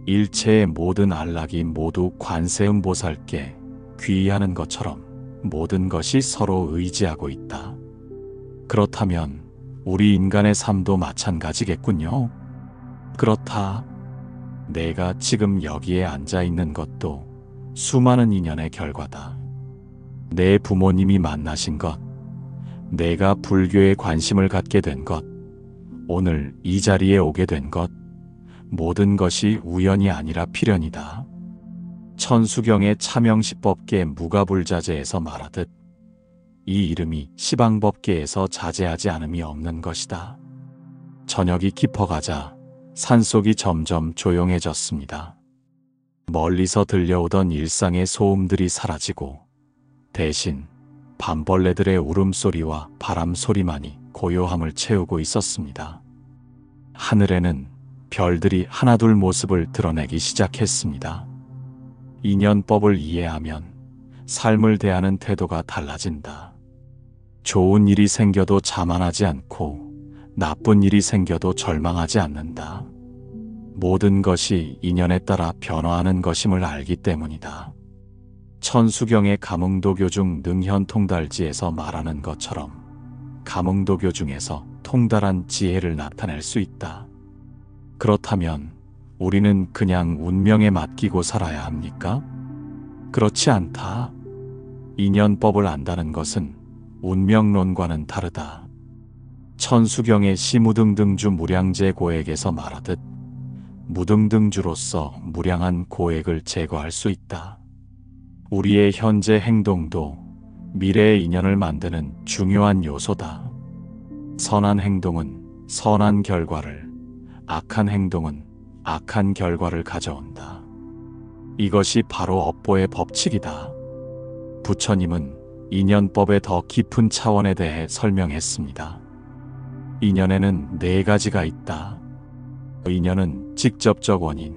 일체의 모든 안락이 모두 관세음 보살께 귀의하는 것처럼 모든 것이 서로 의지하고 있다. 그렇다면 우리 인간의 삶도 마찬가지겠군요. 그렇다. 내가 지금 여기에 앉아 있는 것도 수많은 인연의 결과다. 내 부모님이 만나신 것, 내가 불교에 관심을 갖게 된 것, 오늘 이 자리에 오게 된 것, 모든 것이 우연이 아니라 필연이다. 천수경의 차명시법계 무가불자재에서 말하듯 이 이름이 시방법계에서 자제하지 않음이 없는 것이다. 저녁이 깊어가자 산속이 점점 조용해졌습니다. 멀리서 들려오던 일상의 소음들이 사라지고 대신 밤벌레들의 울음소리와 바람소리만이 고요함을 채우고 있었습니다. 하늘에는 별들이 하나둘 모습을 드러내기 시작했습니다. 인연법을 이해하면 삶을 대하는 태도가 달라진다. 좋은 일이 생겨도 자만하지 않고 나쁜 일이 생겨도 절망하지 않는다. 모든 것이 인연에 따라 변화하는 것임을 알기 때문이다. 천수경의 가문도교 중 능현통달지에서 말하는 것처럼 가문도교 중에서 통달한 지혜를 나타낼 수 있다. 그렇다면 우리는 그냥 운명에 맡기고 살아야 합니까? 그렇지 않다. 인연법을 안다는 것은 운명론과는 다르다. 천수경의 시무등등주 무량제 고액에서 말하듯 무등등주로서 무량한 고액을 제거할 수 있다. 우리의 현재 행동도 미래의 인연을 만드는 중요한 요소다. 선한 행동은 선한 결과를, 악한 행동은 악한 결과를 가져온다. 이것이 바로 업보의 법칙이다. 부처님은 인연법의 더 깊은 차원에 대해 설명했습니다. 인연에는 네 가지가 있다. 인연은 직접적 원인,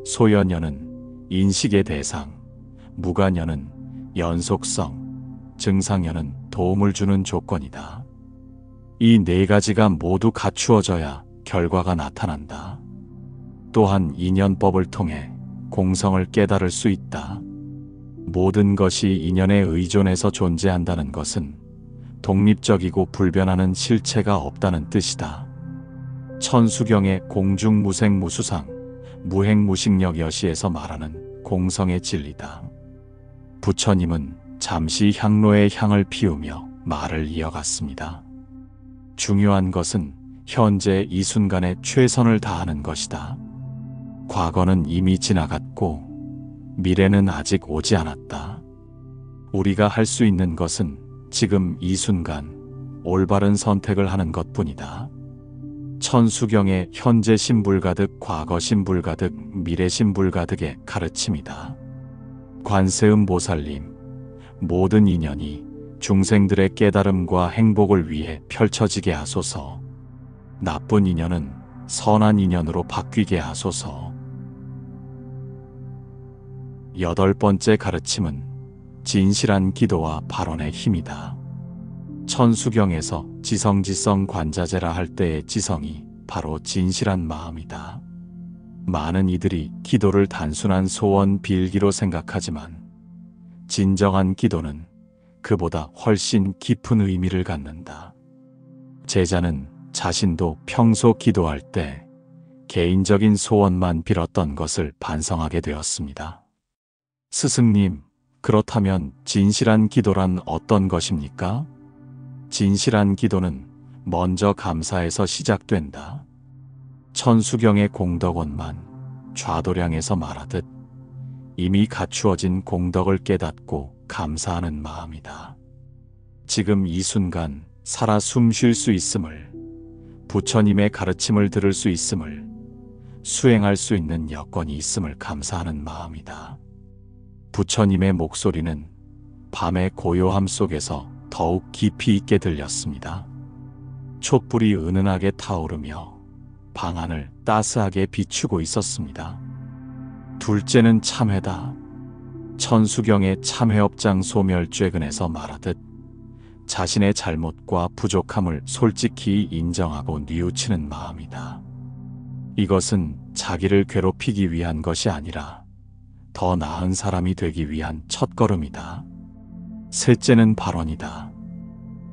소연연은 인식의 대상, 무관연은 연속성, 증상연은 도움을 주는 조건이다. 이 네 가지가 모두 갖추어져야 결과가 나타난다. 또한 인연법을 통해 공성을 깨달을 수 있다. 모든 것이 인연에 의존해서 존재한다는 것은 독립적이고 불변하는 실체가 없다는 뜻이다. 천수경의 공중무생무수상, 무행무식력여시에서 말하는 공성의 진리다. 부처님은 잠시 향로에 향을 피우며 말을 이어갔습니다. 중요한 것은 현재 이 순간에 최선을 다하는 것이다. 과거는 이미 지나갔고 미래는 아직 오지 않았다. 우리가 할 수 있는 것은 지금 이 순간 올바른 선택을 하는 것뿐이다. 천수경의 현재 신불가득, 과거 신불가득, 미래 신불가득의 가르침이다. 관세음 보살님, 모든 인연이 중생들의 깨달음과 행복을 위해 펼쳐지게 하소서. 나쁜 인연은 선한 인연으로 바뀌게 하소서. 8번째 가르침은 진실한 기도와 발언의 힘이다. 천수경에서 지성지성 관자재라 할 때의 지성이 바로 진실한 마음이다. 많은 이들이 기도를 단순한 소원 빌기로 생각하지만 진정한 기도는 그보다 훨씬 깊은 의미를 갖는다. 제자는 자신도 평소 기도할 때 개인적인 소원만 빌었던 것을 반성하게 되었습니다. 스승님, 그렇다면 진실한 기도란 어떤 것입니까? 진실한 기도는 먼저 감사에서 시작된다. 천수경의 공덕원만 좌도량에서 말하듯 이미 갖추어진 공덕을 깨닫고 감사하는 마음이다. 지금 이 순간 살아 숨 쉴 수 있음을, 부처님의 가르침을 들을 수 있음을, 수행할 수 있는 여건이 있음을 감사하는 마음이다. 부처님의 목소리는 밤의 고요함 속에서 더욱 깊이 있게 들렸습니다. 촛불이 은은하게 타오르며 방안을 따스하게 비추고 있었습니다. 둘째는 참회다. 천수경의 참회업장 소멸죄근에서 말하듯 자신의 잘못과 부족함을 솔직히 인정하고 뉘우치는 마음이다. 이것은 자기를 괴롭히기 위한 것이 아니라 더 나은 사람이 되기 위한 첫걸음이다. 셋째는 발언이다.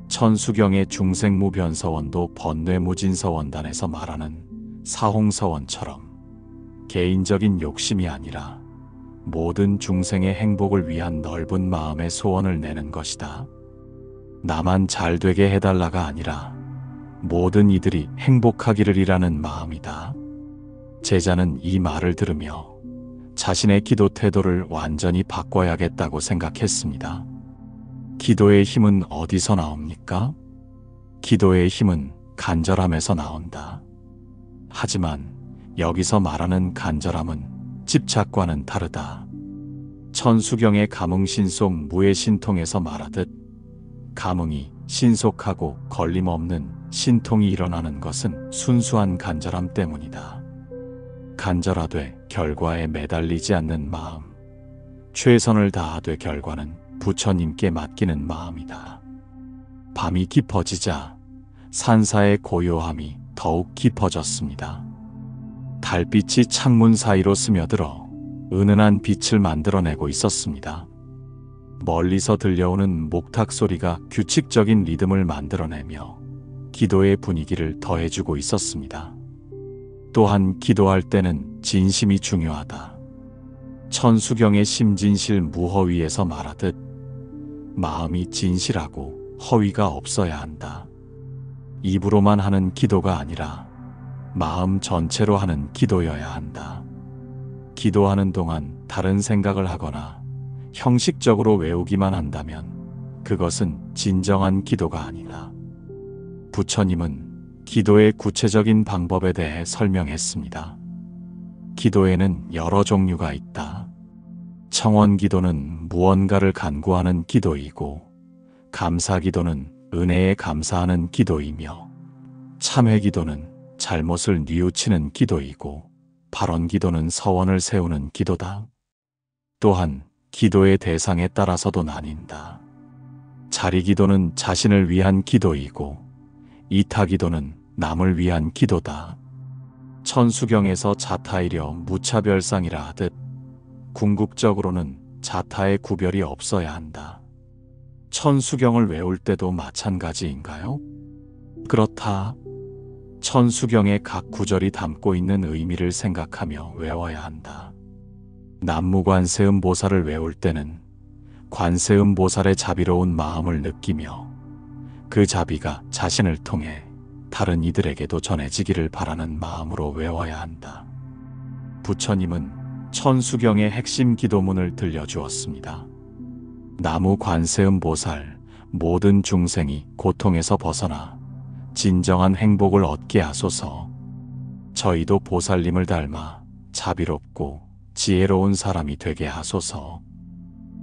천수경의 중생무변서원도 번뇌무진서원단에서 말하는 사홍서원처럼 개인적인 욕심이 아니라 모든 중생의 행복을 위한 넓은 마음의 소원을 내는 것이다. 나만 잘 되게 해달라가 아니라 모든 이들이 행복하기를이라는 마음이다. 제자는 이 말을 들으며 자신의 기도 태도를 완전히 바꿔야겠다고 생각했습니다. 기도의 힘은 어디서 나옵니까? 기도의 힘은 간절함에서 나온다. 하지만 여기서 말하는 간절함은 집착과는 다르다. 천수경의 감응신속 무해신통에서 말하듯 감응이 신속하고 걸림없는 신통이 일어나는 것은 순수한 간절함 때문이다. 간절하되 결과에 매달리지 않는 마음, 최선을 다하되 결과는 부처님께 맡기는 마음이다. 밤이 깊어지자 산사의 고요함이 더욱 깊어졌습니다. 달빛이 창문 사이로 스며들어 은은한 빛을 만들어내고 있었습니다. 멀리서 들려오는 목탁 소리가 규칙적인 리듬을 만들어내며 기도의 분위기를 더해주고 있었습니다. 또한 기도할 때는 진심이 중요하다. 천수경의 심진실 무허위에서 말하듯 마음이 진실하고 허위가 없어야 한다. 입으로만 하는 기도가 아니라 마음 전체로 하는 기도여야 한다. 기도하는 동안 다른 생각을 하거나 형식적으로 외우기만 한다면 그것은 진정한 기도가 아니다. 부처님은 기도의 구체적인 방법에 대해 설명했습니다. 기도에는 여러 종류가 있다. 청원기도는 무언가를 간구하는 기도이고, 감사기도는 은혜에 감사하는 기도이며, 참회기도는 잘못을 뉘우치는 기도이고, 발언기도는 서원을 세우는 기도다. 또한 기도의 대상에 따라서도 나뉜다. 자리기도는 자신을 위한 기도이고, 이타기도는 남을 위한 기도다. 천수경에서 자타이려 무차별상이라 하듯 궁극적으로는 자타의 구별이 없어야 한다. 천수경을 외울 때도 마찬가지인가요? 그렇다. 천수경의 각 구절이 담고 있는 의미를 생각하며 외워야 한다. 남무관세음보살을 외울 때는 관세음보살의 자비로운 마음을 느끼며 그 자비가 자신을 통해 다른 이들에게도 전해지기를 바라는 마음으로 외워야 한다. 부처님은 천수경의 핵심 기도문을 들려주었습니다. 나무 관세음보살, 모든 중생이 고통에서 벗어나 진정한 행복을 얻게 하소서. 저희도 보살님을 닮아 자비롭고 지혜로운 사람이 되게 하소서.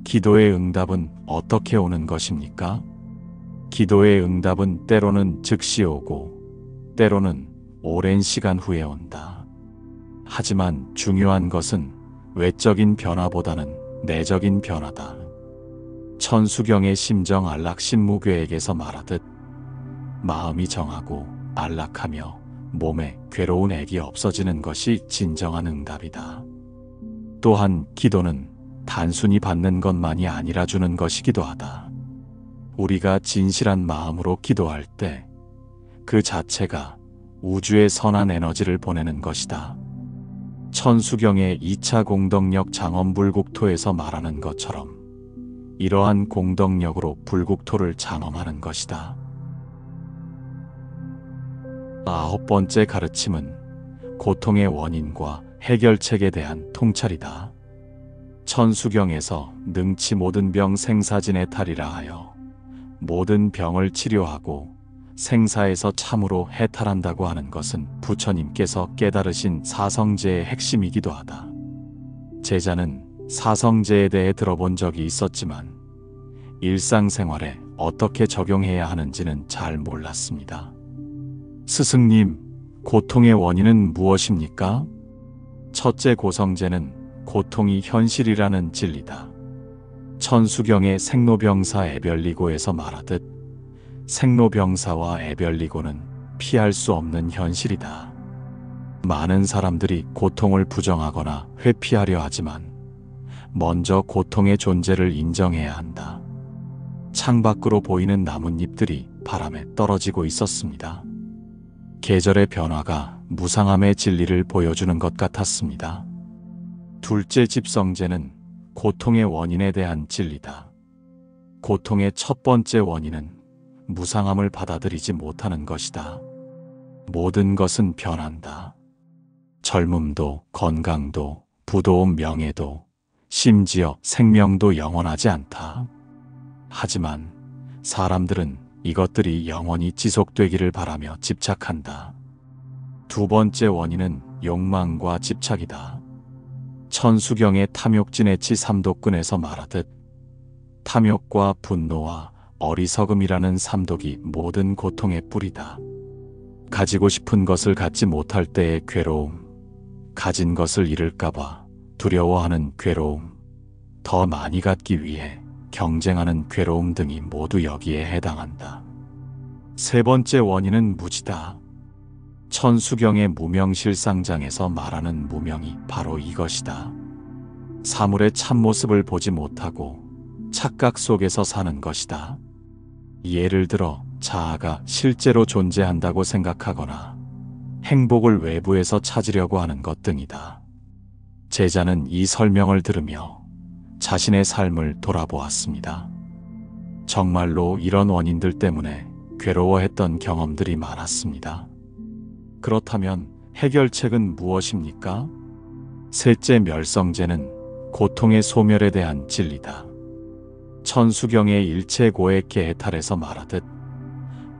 기도의 응답은 어떻게 오는 것입니까? 기도의 응답은 때로는 즉시 오고 때로는 오랜 시간 후에 온다. 하지만 중요한 것은 외적인 변화보다는 내적인 변화다. 천수경의 심정 안락신무교에게서 말하듯 마음이 정하고 안락하며 몸에 괴로운 액이 없어지는 것이 진정한 응답이다. 또한 기도는 단순히 받는 것만이 아니라 주는 것이기도 하다. 우리가 진실한 마음으로 기도할 때 그 자체가 우주에 선한 에너지를 보내는 것이다. 천수경의 2차 공덕력 장엄 불국토에서 말하는 것처럼 이러한 공덕력으로 불국토를 장엄하는 것이다. 9번째 가르침은 고통의 원인과 해결책에 대한 통찰이다. 천수경에서 능치 모든 병 생사진에 탈이라 하여 모든 병을 치료하고 생사에서 참으로 해탈한다고 하는 것은 부처님께서 깨달으신 사성제의 핵심이기도 하다. 제자는 사성제에 대해 들어본 적이 있었지만 일상생활에 어떻게 적용해야 하는지는 잘 몰랐습니다. 스승님, 고통의 원인은 무엇입니까? 첫째, 고성제는 고통이 현실이라는 진리다. 천수경의 생로병사 애별리고에서 말하듯 생로병사와 애별리고는 피할 수 없는 현실이다. 많은 사람들이 고통을 부정하거나 회피하려 하지만 먼저 고통의 존재를 인정해야 한다. 창밖으로 보이는 나뭇잎들이 바람에 떨어지고 있었습니다. 계절의 변화가 무상함의 진리를 보여주는 것 같았습니다. 둘째, 집성제는 고통의 원인에 대한 진리다. 고통의 첫 번째 원인은 무상함을 받아들이지 못하는 것이다. 모든 것은 변한다. 젊음도, 건강도, 부도움, 명예도, 심지어 생명도 영원하지 않다. 하지만 사람들은 이것들이 영원히 지속되기를 바라며 집착한다. 두 번째 원인은 욕망과 집착이다. 천수경의 탐욕진해치 삼독근에서 말하듯 탐욕과 분노와 어리석음이라는 삼독이 모든 고통의 뿌리다. 가지고 싶은 것을 갖지 못할 때의 괴로움, 가진 것을 잃을까봐 두려워하는 괴로움, 더 많이 갖기 위해 경쟁하는 괴로움 등이 모두 여기에 해당한다. 세 번째 원인은 무지다. 천수경의 무명실상장에서 말하는 무명이 바로 이것이다. 사물의 참모습을 보지 못하고 착각 속에서 사는 것이다. 예를 들어 자아가 실제로 존재한다고 생각하거나 행복을 외부에서 찾으려고 하는 것 등이다. 제자는 이 설명을 들으며 자신의 삶을 돌아보았습니다. 정말로 이런 원인들 때문에 괴로워했던 경험들이 많았습니다. 그렇다면 해결책은 무엇입니까? 셋째, 멸성제는 고통의 소멸에 대한 진리다. 천수경의 일체고액계 해탈에서 말하듯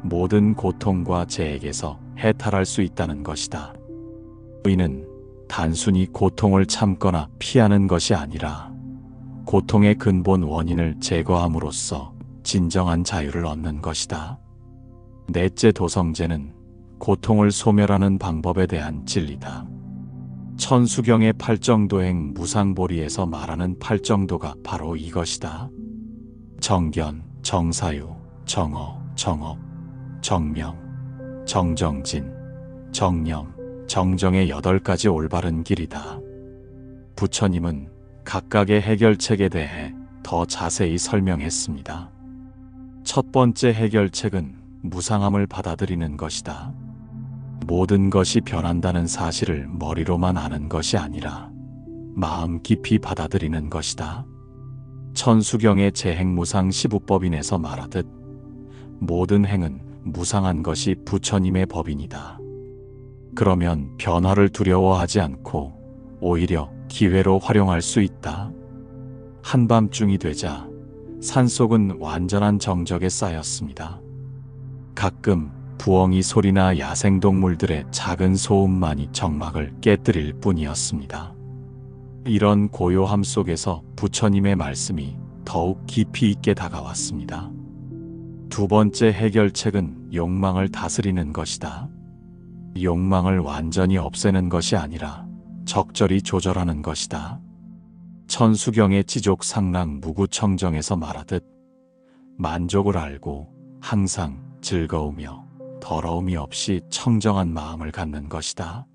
모든 고통과 재액에서 해탈할 수 있다는 것이다. 이는 단순히 고통을 참거나 피하는 것이 아니라 고통의 근본 원인을 제거함으로써 진정한 자유를 얻는 것이다. 넷째, 도성제는 고통을 소멸하는 방법에 대한 진리다. 천수경의 팔정도행 무상보리에서 말하는 팔정도가 바로 이것이다. 정견, 정사유, 정어, 정업, 정명, 정정진, 정념, 정정의 8가지 올바른 길이다. 부처님은 각각의 해결책에 대해 더 자세히 설명했습니다. 첫 번째 해결책은 무상함을 받아들이는 것이다. 모든 것이 변한다는 사실을 머리로만 아는 것이 아니라 마음 깊이 받아들이는 것이다. 천수경의 재행무상 시부법인에서 말하듯 모든 행은 무상한 것이 부처님의 법인이다. 그러면 변화를 두려워하지 않고 오히려 기회로 활용할 수 있다. 한밤중이 되자 산속은 완전한 정적에 쌓였습니다. 가끔 부엉이 소리나 야생동물들의 작은 소음만이 정막을 깨뜨릴 뿐이었습니다. 이런 고요함 속에서 부처님의 말씀이 더욱 깊이 있게 다가왔습니다. 두 번째 해결책은 욕망을 다스리는 것이다. 욕망을 완전히 없애는 것이 아니라 적절히 조절하는 것이다. 천수경의 지족상랑 무구청정에서 말하듯 만족을 알고 항상 즐거우며 더러움이 없이 청정한 마음을 갖는 것이다.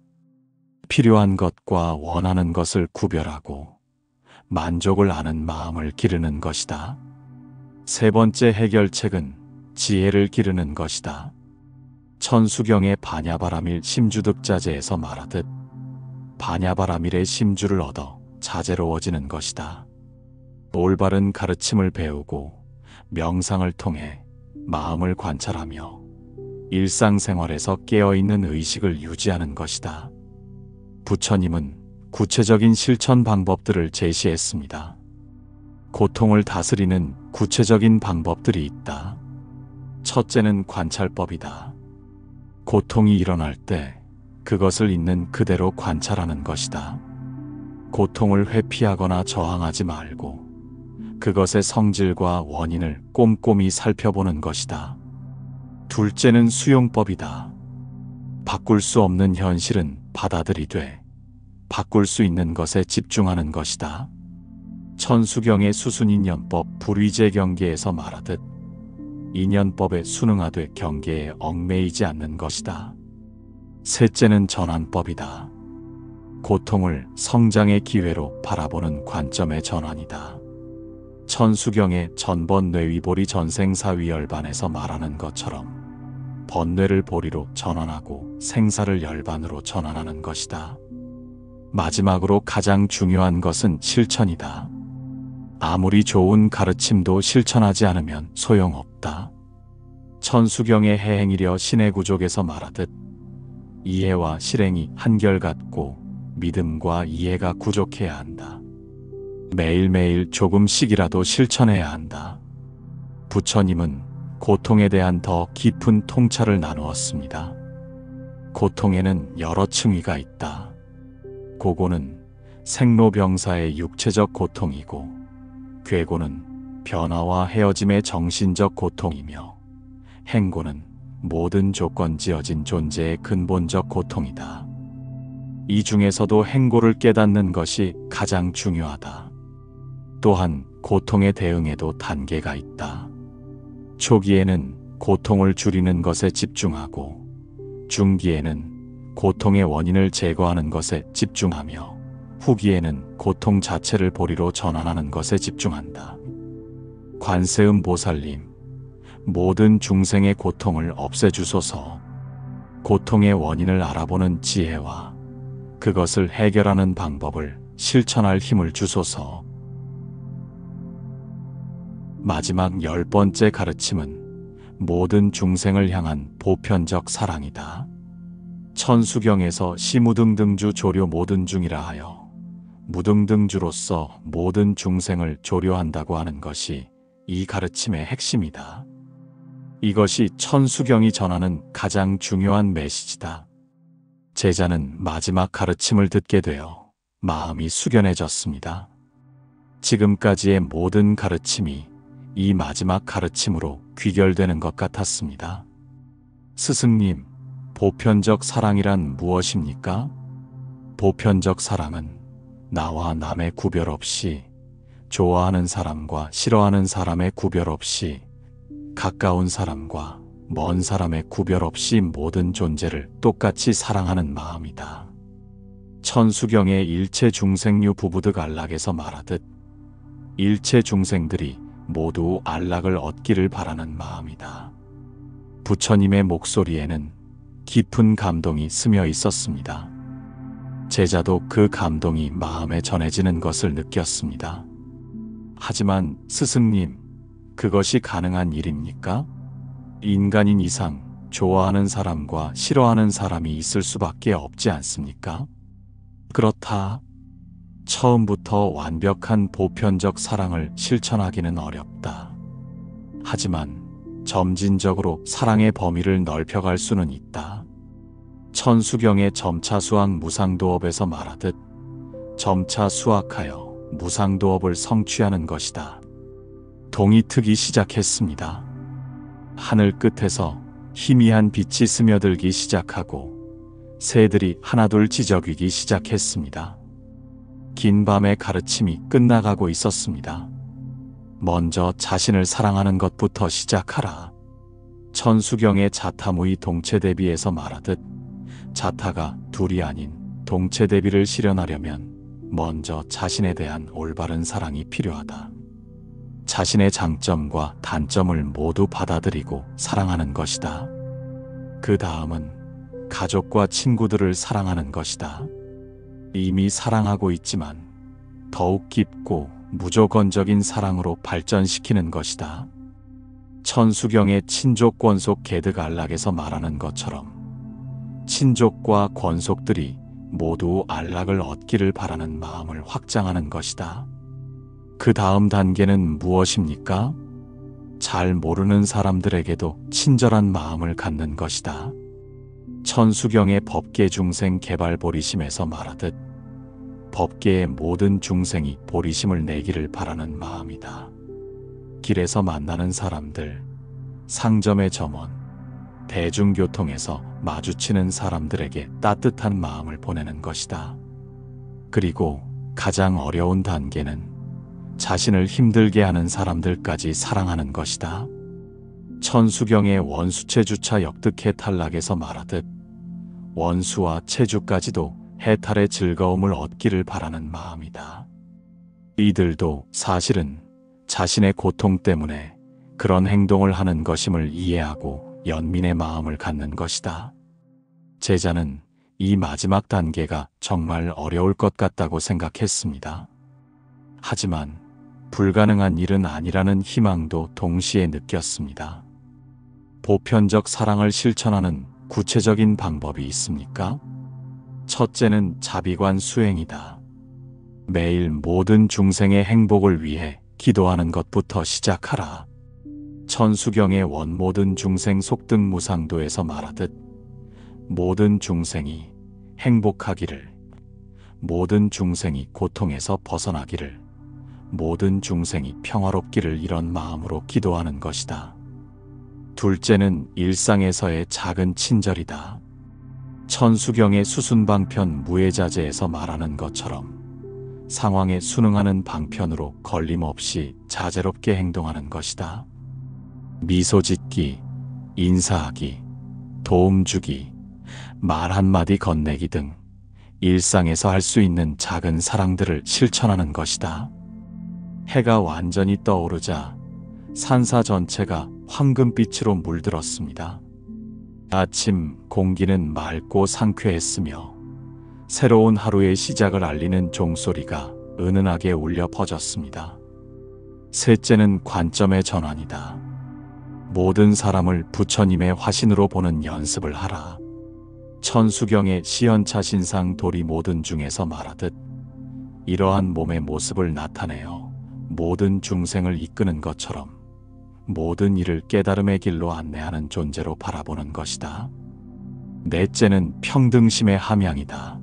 필요한 것과 원하는 것을 구별하고 만족을 아는 마음을 기르는 것이다. 세 번째 해결책은 지혜를 기르는 것이다. 천수경의 반야바라밀 심주득자제에서 말하듯 반야바라밀의 심주를 얻어 자제로워지는 것이다. 올바른 가르침을 배우고 명상을 통해 마음을 관찰하며 일상생활에서 깨어있는 의식을 유지하는 것이다. 부처님은 구체적인 실천 방법들을 제시했습니다. 고통을 다스리는 구체적인 방법들이 있다. 첫째는 관찰법이다. 고통이 일어날 때 그것을 있는 그대로 관찰하는 것이다. 고통을 회피하거나 저항하지 말고 그것의 성질과 원인을 꼼꼼히 살펴보는 것이다. 둘째는 수용법이다. 바꿀 수 없는 현실은 받아들이되 바꿀 수 있는 것에 집중하는 것이다. 천수경의 수순인연법 불위제경계에서 말하듯 인연법에 순응하되 경계에 얽매이지 않는 것이다. 셋째는 전환법이다. 고통을 성장의 기회로 바라보는 관점의 전환이다. 천수경의 전번뇌위보리 전생사위열반에서 말하는 것처럼 번뇌를 보리로 전환하고 생사를 열반으로 전환하는 것이다. 마지막으로 가장 중요한 것은 실천이다. 아무리 좋은 가르침도 실천하지 않으면 소용없다. 천수경의 해행이려 신의 구족에서 말하듯 이해와 실행이 한결같고 믿음과 이해가 구족해야 한다. 매일매일 조금씩이라도 실천해야 한다. 부처님은 고통에 대한 더 깊은 통찰을 나누었습니다. 고통에는 여러 층위가 있다. 고고는 생로병사의 육체적 고통이고 괴고는 변화와 헤어짐의 정신적 고통이며 행고는 모든 조건 지어진 존재의 근본적 고통이다. 이 중에서도 행고를 깨닫는 것이 가장 중요하다. 또한 고통에 대응에도 단계가 있다. 초기에는 고통을 줄이는 것에 집중하고 중기에는 고통의 원인을 제거하는 것에 집중하며 후기에는 고통 자체를 보리로 전환하는 것에 집중한다. 관세음 보살님, 모든 중생의 고통을 없애주소서. 고통의 원인을 알아보는 지혜와 그것을 해결하는 방법을 실천할 힘을 주소서. 마지막 10번째 가르침은 모든 중생을 향한 보편적 사랑이다. 천수경에서 시무등등주 조료 모든 중이라 하여 무등등주로서 모든 중생을 조료한다고 하는 것이 이 가르침의 핵심이다. 이것이 천수경이 전하는 가장 중요한 메시지다. 제자는 마지막 가르침을 듣게 되어 마음이 숙연해졌습니다. 지금까지의 모든 가르침이 이 마지막 가르침으로 귀결되는 것 같았습니다. 스승님, 보편적 사랑이란 무엇입니까? 보편적 사랑은 나와 남의 구별 없이, 좋아하는 사람과 싫어하는 사람의 구별 없이, 가까운 사람과 먼 사람의 구별 없이 모든 존재를 똑같이 사랑하는 마음이다. 천수경의 일체 중생류 부부득 안락에서 말하듯 일체 중생들이 모두 안락을 얻기를 바라는 마음이다. 부처님의 목소리에는 깊은 감동이 스며 있었습니다. 제자도 그 감동이 마음에 전해지는 것을 느꼈습니다. 하지만 스승님, 그것이 가능한 일입니까? 인간인 이상 좋아하는 사람과 싫어하는 사람이 있을 수밖에 없지 않습니까? 그렇다. 처음부터 완벽한 보편적 사랑을 실천하기는 어렵다. 하지만 점진적으로 사랑의 범위를 넓혀갈 수는 있다. 천수경의 점차수학 무상도업에서 말하듯 점차 수학하여 무상도업을 성취하는 것이다. 동이 트기 시작했습니다. 하늘 끝에서 희미한 빛이 스며들기 시작하고 새들이 하나둘 지저귀기 시작했습니다. 긴 밤의 가르침이 끝나가고 있었습니다. 먼저 자신을 사랑하는 것부터 시작하라. 천수경의 자타무이 동체대비에서 말하듯 자타가 둘이 아닌 동체대비를 실현하려면 먼저 자신에 대한 올바른 사랑이 필요하다. 자신의 장점과 단점을 모두 받아들이고 사랑하는 것이다. 그 다음은 가족과 친구들을 사랑하는 것이다. 이미 사랑하고 있지만 더욱 깊고 무조건적인 사랑으로 발전시키는 것이다. 천수경의 친족 권속 개득 안락에서 말하는 것처럼 친족과 권속들이 모두 안락을 얻기를 바라는 마음을 확장하는 것이다. 그 다음 단계는 무엇입니까? 잘 모르는 사람들에게도 친절한 마음을 갖는 것이다. 천수경의 법계 중생 개발 보리심에서 말하듯 법계의 모든 중생이 보리심을 내기를 바라는 마음이다. 길에서 만나는 사람들, 상점의 점원, 대중교통에서 마주치는 사람들에게 따뜻한 마음을 보내는 것이다. 그리고 가장 어려운 단계는 자신을 힘들게 하는 사람들까지 사랑하는 것이다. 천수경의 원수체주차 역득해 탈락에서 말하듯 원수와 체주까지도 해탈의 즐거움을 얻기를 바라는 마음이다. 이들도 사실은 자신의 고통 때문에 그런 행동을 하는 것임을 이해하고 연민의 마음을 갖는 것이다. 제자는 이 마지막 단계가 정말 어려울 것 같다고 생각했습니다. 하지만 불가능한 일은 아니라는 희망도 동시에 느꼈습니다. 보편적 사랑을 실천하는 구체적인 방법이 있습니까? 첫째는 자비관 수행이다. 매일 모든 중생의 행복을 위해 기도하는 것부터 시작하라. 천수경의 원 모든 중생 속등무상도에서 말하듯 모든 중생이 행복하기를, 모든 중생이 고통에서 벗어나기를, 모든 중생이 평화롭기를 이런 마음으로 기도하는 것이다. 둘째는 일상에서의 작은 친절이다. 천수경의 수순방편 무해자재에서 말하는 것처럼 상황에 순응하는 방편으로 걸림없이 자제롭게 행동하는 것이다. 미소 짓기, 인사하기, 도움 주기, 말 한마디 건네기 등 일상에서 할 수 있는 작은 사랑들을 실천하는 것이다. 해가 완전히 떠오르자 산사 전체가 황금빛으로 물들었습니다. 아침 공기는 맑고 상쾌했으며 새로운 하루의 시작을 알리는 종소리가 은은하게 울려 퍼졌습니다. 셋째는 관점의 전환이다. 모든 사람을 부처님의 화신으로 보는 연습을 하라. 천수경의 시연차 신상 도리 모든 중에서 말하듯 이러한 몸의 모습을 나타내어 모든 중생을 이끄는 것처럼 모든 일을 깨달음의 길로 안내하는 존재로 바라보는 것이다. 넷째는 평등심의 함양이다.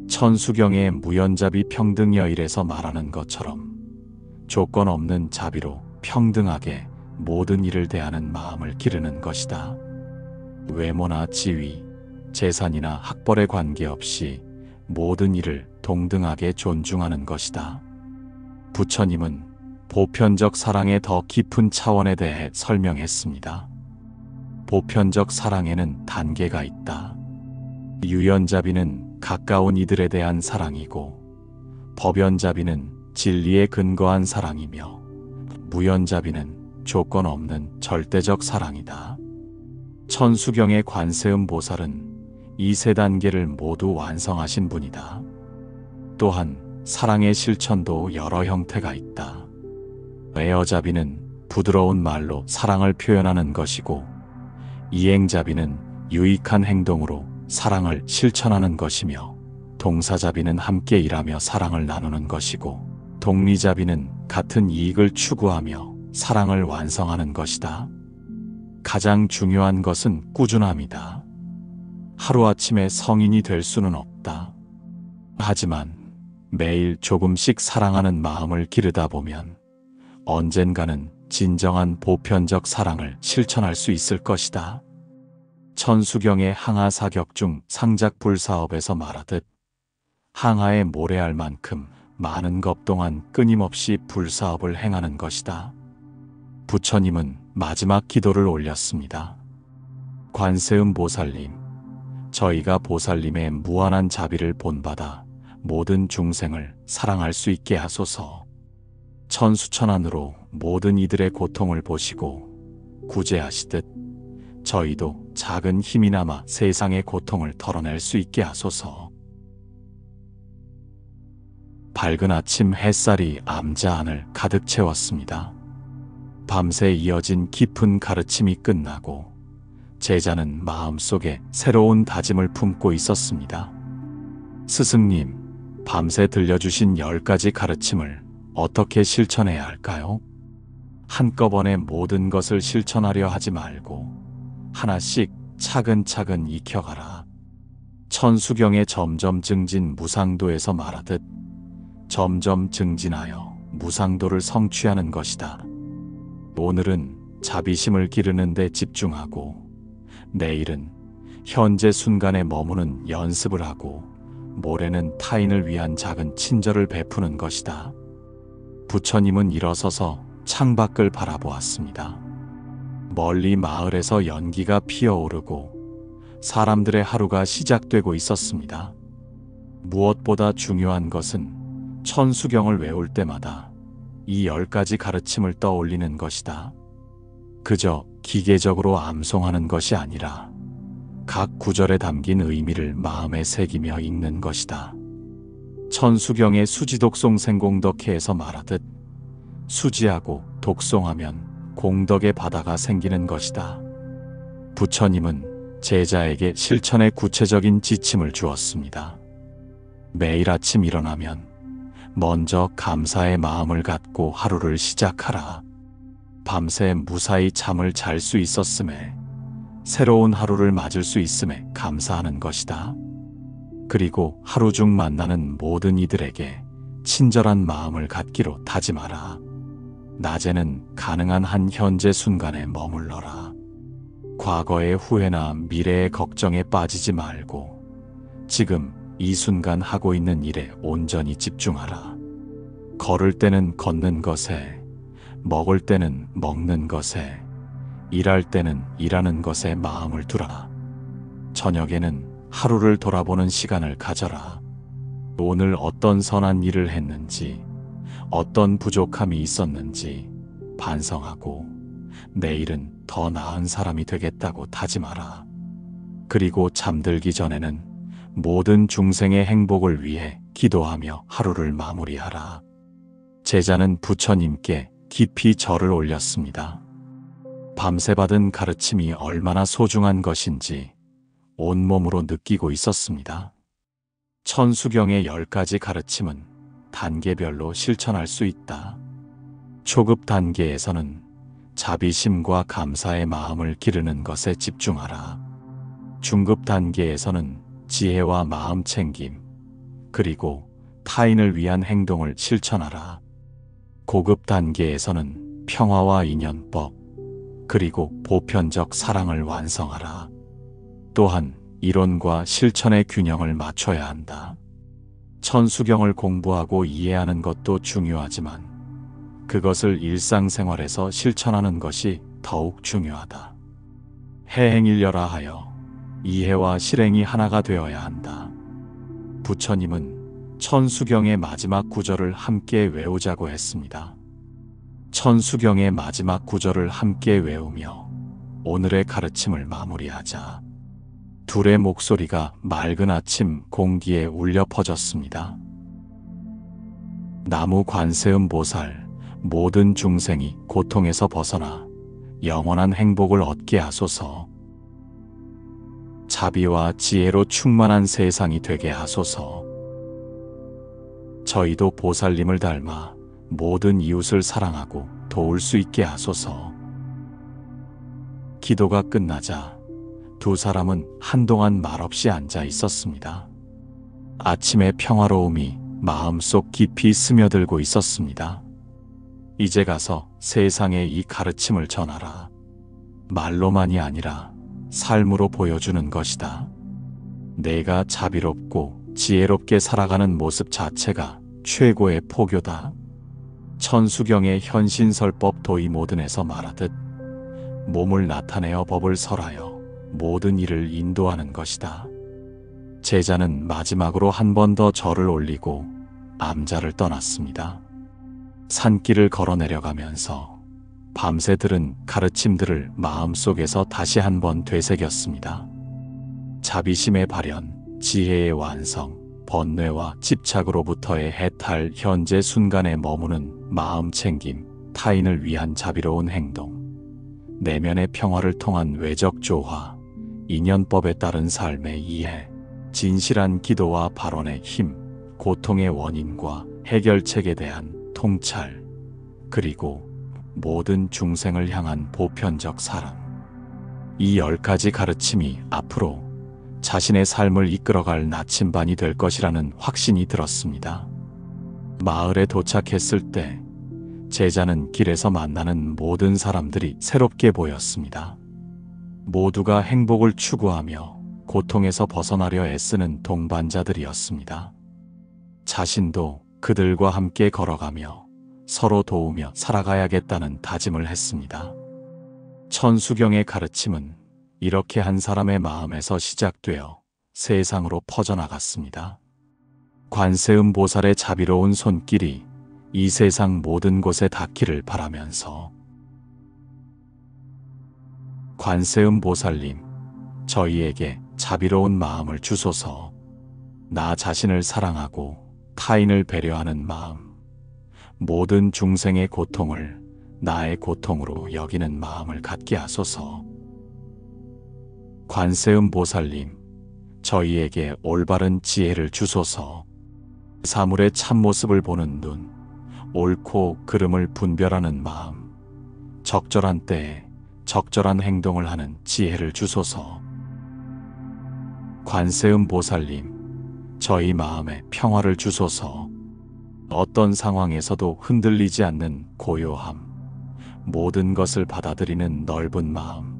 천수경의 무연자비 평등여일에서 말하는 것처럼 조건 없는 자비로 평등하게 모든 일을 대하는 마음을 기르는 것이다. 외모나 지위, 재산이나 학벌에 관계없이 모든 일을 동등하게 존중하는 것이다. 부처님은 보편적 사랑의 더 깊은 차원에 대해 설명했습니다. 보편적 사랑에는 단계가 있다. 유연자비는 가까운 이들에 대한 사랑이고, 법연자비는 진리에 근거한 사랑이며, 무연자비는 조건 없는 절대적 사랑이다. 천수경의 관세음 보살은 이 세 단계를 모두 완성하신 분이다. 또한 사랑의 실천도 여러 형태가 있다. 애어자비는 부드러운 말로 사랑을 표현하는 것이고, 이행자비는 유익한 행동으로 사랑을 실천하는 것이며, 동사자비는 함께 일하며 사랑을 나누는 것이고, 독리자비는 같은 이익을 추구하며 사랑을 완성하는 것이다. 가장 중요한 것은 꾸준함이다. 하루아침에 성인이 될 수는 없다. 하지만 매일 조금씩 사랑하는 마음을 기르다 보면 언젠가는 진정한 보편적 사랑을 실천할 수 있을 것이다. 천수경의 항하 사격 중 상작불 사업에서 말하듯 항하에 모래알 만큼 많은 것 동안 끊임없이 불사업을 행하는 것이다. 부처님은 마지막 기도를 올렸습니다. 관세음 보살님, 저희가 보살님의 무한한 자비를 본받아 모든 중생을 사랑할 수 있게 하소서. 천수천안으로 모든 이들의 고통을 보시고 구제하시듯 저희도 작은 힘이나마 세상의 고통을 덜어낼 수 있게 하소서. 밝은 아침 햇살이 암자안을 가득 채웠습니다. 밤새 이어진 깊은 가르침이 끝나고 제자는 마음속에 새로운 다짐을 품고 있었습니다. 스승님, 밤새 들려주신 10가지 가르침을 어떻게 실천해야 할까요? 한꺼번에 모든 것을 실천하려 하지 말고 하나씩 차근차근 익혀가라. 천수경의 점점 증진 무상도에서 말하듯 점점 증진하여 무상도를 성취하는 것이다. 오늘은 자비심을 기르는 데 집중하고 내일은 현재 순간에 머무는 연습을 하고 모레는 타인을 위한 작은 친절을 베푸는 것이다. 부처님은 일어서서 창밖을 바라보았습니다. 멀리 마을에서 연기가 피어오르고 사람들의 하루가 시작되고 있었습니다. 무엇보다 중요한 것은 천수경을 외울 때마다 이 10가지 가르침을 떠올리는 것이다. 그저 기계적으로 암송하는 것이 아니라 각 구절에 담긴 의미를 마음에 새기며 읽는 것이다. 천수경의 수지독송 생공덕회에서 말하듯 수지하고 독송하면 공덕의 바다가 생기는 것이다. 부처님은 제자에게 실천의 구체적인 지침을 주었습니다. 매일 아침 일어나면 먼저 감사의 마음을 갖고 하루를 시작하라. 밤새 무사히 잠을 잘 수 있었음에 새로운 하루를 맞을 수 있음에 감사하는 것이다. 그리고 하루 중 만나는 모든 이들에게 친절한 마음을 갖기로 다짐하라. 낮에는 가능한 한 현재 순간에 머물러라. 과거의 후회나 미래의 걱정에 빠지지 말고 지금 이 순간 하고 있는 일에 온전히 집중하라. 걸을 때는 걷는 것에, 먹을 때는 먹는 것에, 일할 때는 일하는 것에 마음을 두라. 저녁에는 하루를 돌아보는 시간을 가져라. 오늘 어떤 선한 일을 했는지, 어떤 부족함이 있었는지 반성하고 내일은 더 나은 사람이 되겠다고 다짐하라. 그리고 잠들기 전에는 모든 중생의 행복을 위해 기도하며 하루를 마무리하라. 제자는 부처님께 깊이 절을 올렸습니다. 밤새 받은 가르침이 얼마나 소중한 것인지 온몸으로 느끼고 있었습니다. 천수경의 10가지 가르침은 단계별로 실천할 수 있다. 초급 단계에서는 자비심과 감사의 마음을 기르는 것에 집중하라. 중급 단계에서는 지혜와 마음 챙김, 그리고 타인을 위한 행동을 실천하라. 고급 단계에서는 평화와 인연법, 그리고 보편적 사랑을 완성하라. 또한 이론과 실천의 균형을 맞춰야 한다. 천수경을 공부하고 이해하는 것도 중요하지만 그것을 일상생활에서 실천하는 것이 더욱 중요하다. 해행일려라 하여 이해와 실행이 하나가 되어야 한다. 부처님은 천수경의 마지막 구절을 함께 외우자고 했습니다. 천수경의 마지막 구절을 함께 외우며 오늘의 가르침을 마무리하자. 둘의 목소리가 맑은 아침 공기에 울려 퍼졌습니다. 나무 관세음 보살, 모든 중생이 고통에서 벗어나 영원한 행복을 얻게 하소서. 자비와 지혜로 충만한 세상이 되게 하소서. 저희도 보살님을 닮아 모든 이웃을 사랑하고 도울 수 있게 하소서. 기도가 끝나자 두 사람은 한동안 말없이 앉아 있었습니다. 아침의 평화로움이 마음속 깊이 스며들고 있었습니다. 이제 가서 세상에 이 가르침을 전하라. 말로만이 아니라 삶으로 보여주는 것이다. 내가 자비롭고 지혜롭게 살아가는 모습 자체가 최고의 포교다. 천수경의 현신설법 도이모든에서 말하듯 몸을 나타내어 법을 설하여 모든 일을 인도하는 것이다. 제자는 마지막으로 한 번 더 절을 올리고 암자를 떠났습니다. 산길을 걸어 내려가면서 밤새 들은 가르침들을 마음속에서 다시 한번 되새겼습니다. 자비심의 발현, 지혜의 완성, 번뇌와 집착으로부터의 해탈, 현재 순간에 머무는 마음 챙김, 타인을 위한 자비로운 행동, 내면의 평화를 통한 외적 조화, 인연법에 따른 삶의 이해, 진실한 기도와 발언의 힘, 고통의 원인과 해결책에 대한 통찰, 그리고 모든 중생을 향한 보편적 사랑. 이 10가지 가르침이 앞으로 자신의 삶을 이끌어갈 나침반이 될 것이라는 확신이 들었습니다. 마을에 도착했을 때 제자는 길에서 만나는 모든 사람들이 새롭게 보였습니다. 모두가 행복을 추구하며 고통에서 벗어나려 애쓰는 동반자들이었습니다. 자신도 그들과 함께 걸어가며 서로 도우며 살아가야겠다는 다짐을 했습니다. 천수경의 가르침은 이렇게 한 사람의 마음에서 시작되어 세상으로 퍼져나갔습니다. 관세음 보살의 자비로운 손길이 이 세상 모든 곳에 닿기를 바라면서 관세음 보살님, 저희에게 자비로운 마음을 주소서. 나 자신을 사랑하고 타인을 배려하는 마음, 모든 중생의 고통을 나의 고통으로 여기는 마음을 갖게 하소서. 관세음 보살님, 저희에게 올바른 지혜를 주소서. 사물의 참모습을 보는 눈, 옳고 그름을 분별하는 마음, 적절한 때에 적절한 행동을 하는 지혜를 주소서. 관세음 보살님, 저희 마음에 평화를 주소서. 어떤 상황에서도 흔들리지 않는 고요함, 모든 것을 받아들이는 넓은 마음,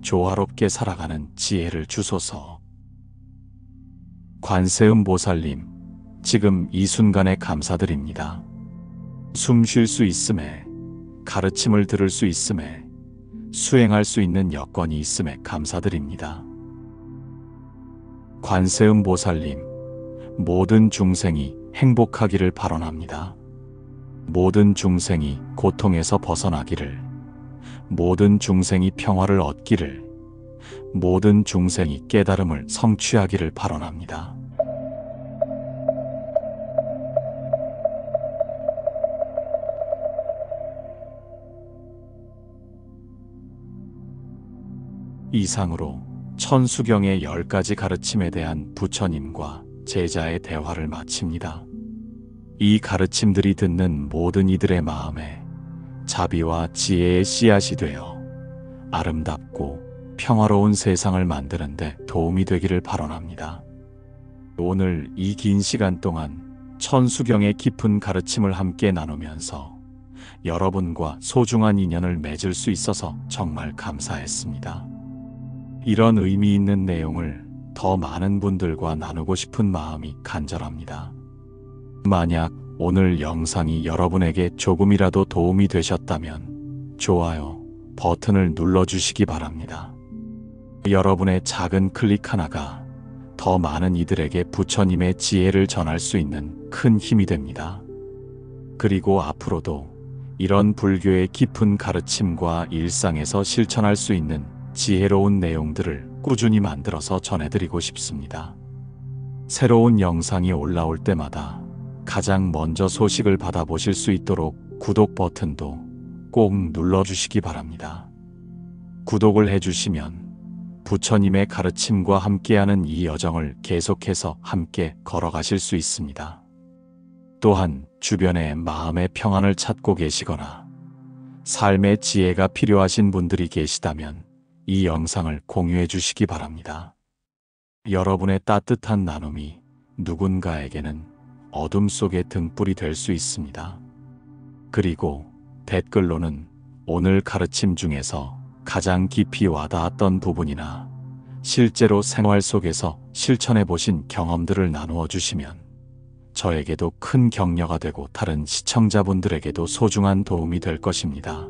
조화롭게 살아가는 지혜를 주소서. 관세음 보살님, 지금 이 순간에 감사드립니다. 숨 쉴 수 있음에, 가르침을 들을 수 있음에, 수행할 수 있는 여건이 있음에 감사드립니다. 관세음 보살님, 모든 중생이 행복하기를 발언합니다. 모든 중생이 고통에서 벗어나기를, 모든 중생이 평화를 얻기를, 모든 중생이 깨달음을 성취하기를 발언합니다. 이상으로 천수경의 10가지 가르침에 대한 부처님과 제자의 대화를 마칩니다. 이 가르침들이 듣는 모든 이들의 마음에 자비와 지혜의 씨앗이 되어 아름답고 평화로운 세상을 만드는 데 도움이 되기를 발언합니다. 오늘 이 긴 시간 동안 천수경의 깊은 가르침을 함께 나누면서 여러분과 소중한 인연을 맺을 수 있어서 정말 감사했습니다. 이런 의미 있는 내용을 더 많은 분들과 나누고 싶은 마음이 간절합니다. 만약 오늘 영상이 여러분에게 조금이라도 도움이 되셨다면 좋아요 버튼을 눌러주시기 바랍니다. 여러분의 작은 클릭 하나가 더 많은 이들에게 부처님의 지혜를 전할 수 있는 큰 힘이 됩니다. 그리고 앞으로도 이런 불교의 깊은 가르침과 일상에서 실천할 수 있는 지혜로운 내용들을 꾸준히 만들어서 전해드리고 싶습니다. 새로운 영상이 올라올 때마다 가장 먼저 소식을 받아보실 수 있도록 구독 버튼도 꼭 눌러주시기 바랍니다. 구독을 해주시면 부처님의 가르침과 함께하는 이 여정을 계속해서 함께 걸어가실 수 있습니다. 또한 주변에 마음의 평안을 찾고 계시거나 삶의 지혜가 필요하신 분들이 계시다면 이 영상을 공유해 주시기 바랍니다. 여러분의 따뜻한 나눔이 누군가에게는 어둠 속의 등불이 될 수 있습니다. 그리고 댓글로는 오늘 가르침 중에서 가장 깊이 와닿았던 부분이나 실제로 생활 속에서 실천해 보신 경험들을 나누어 주시면 저에게도 큰 격려가 되고 다른 시청자분들에게도 소중한 도움이 될 것입니다.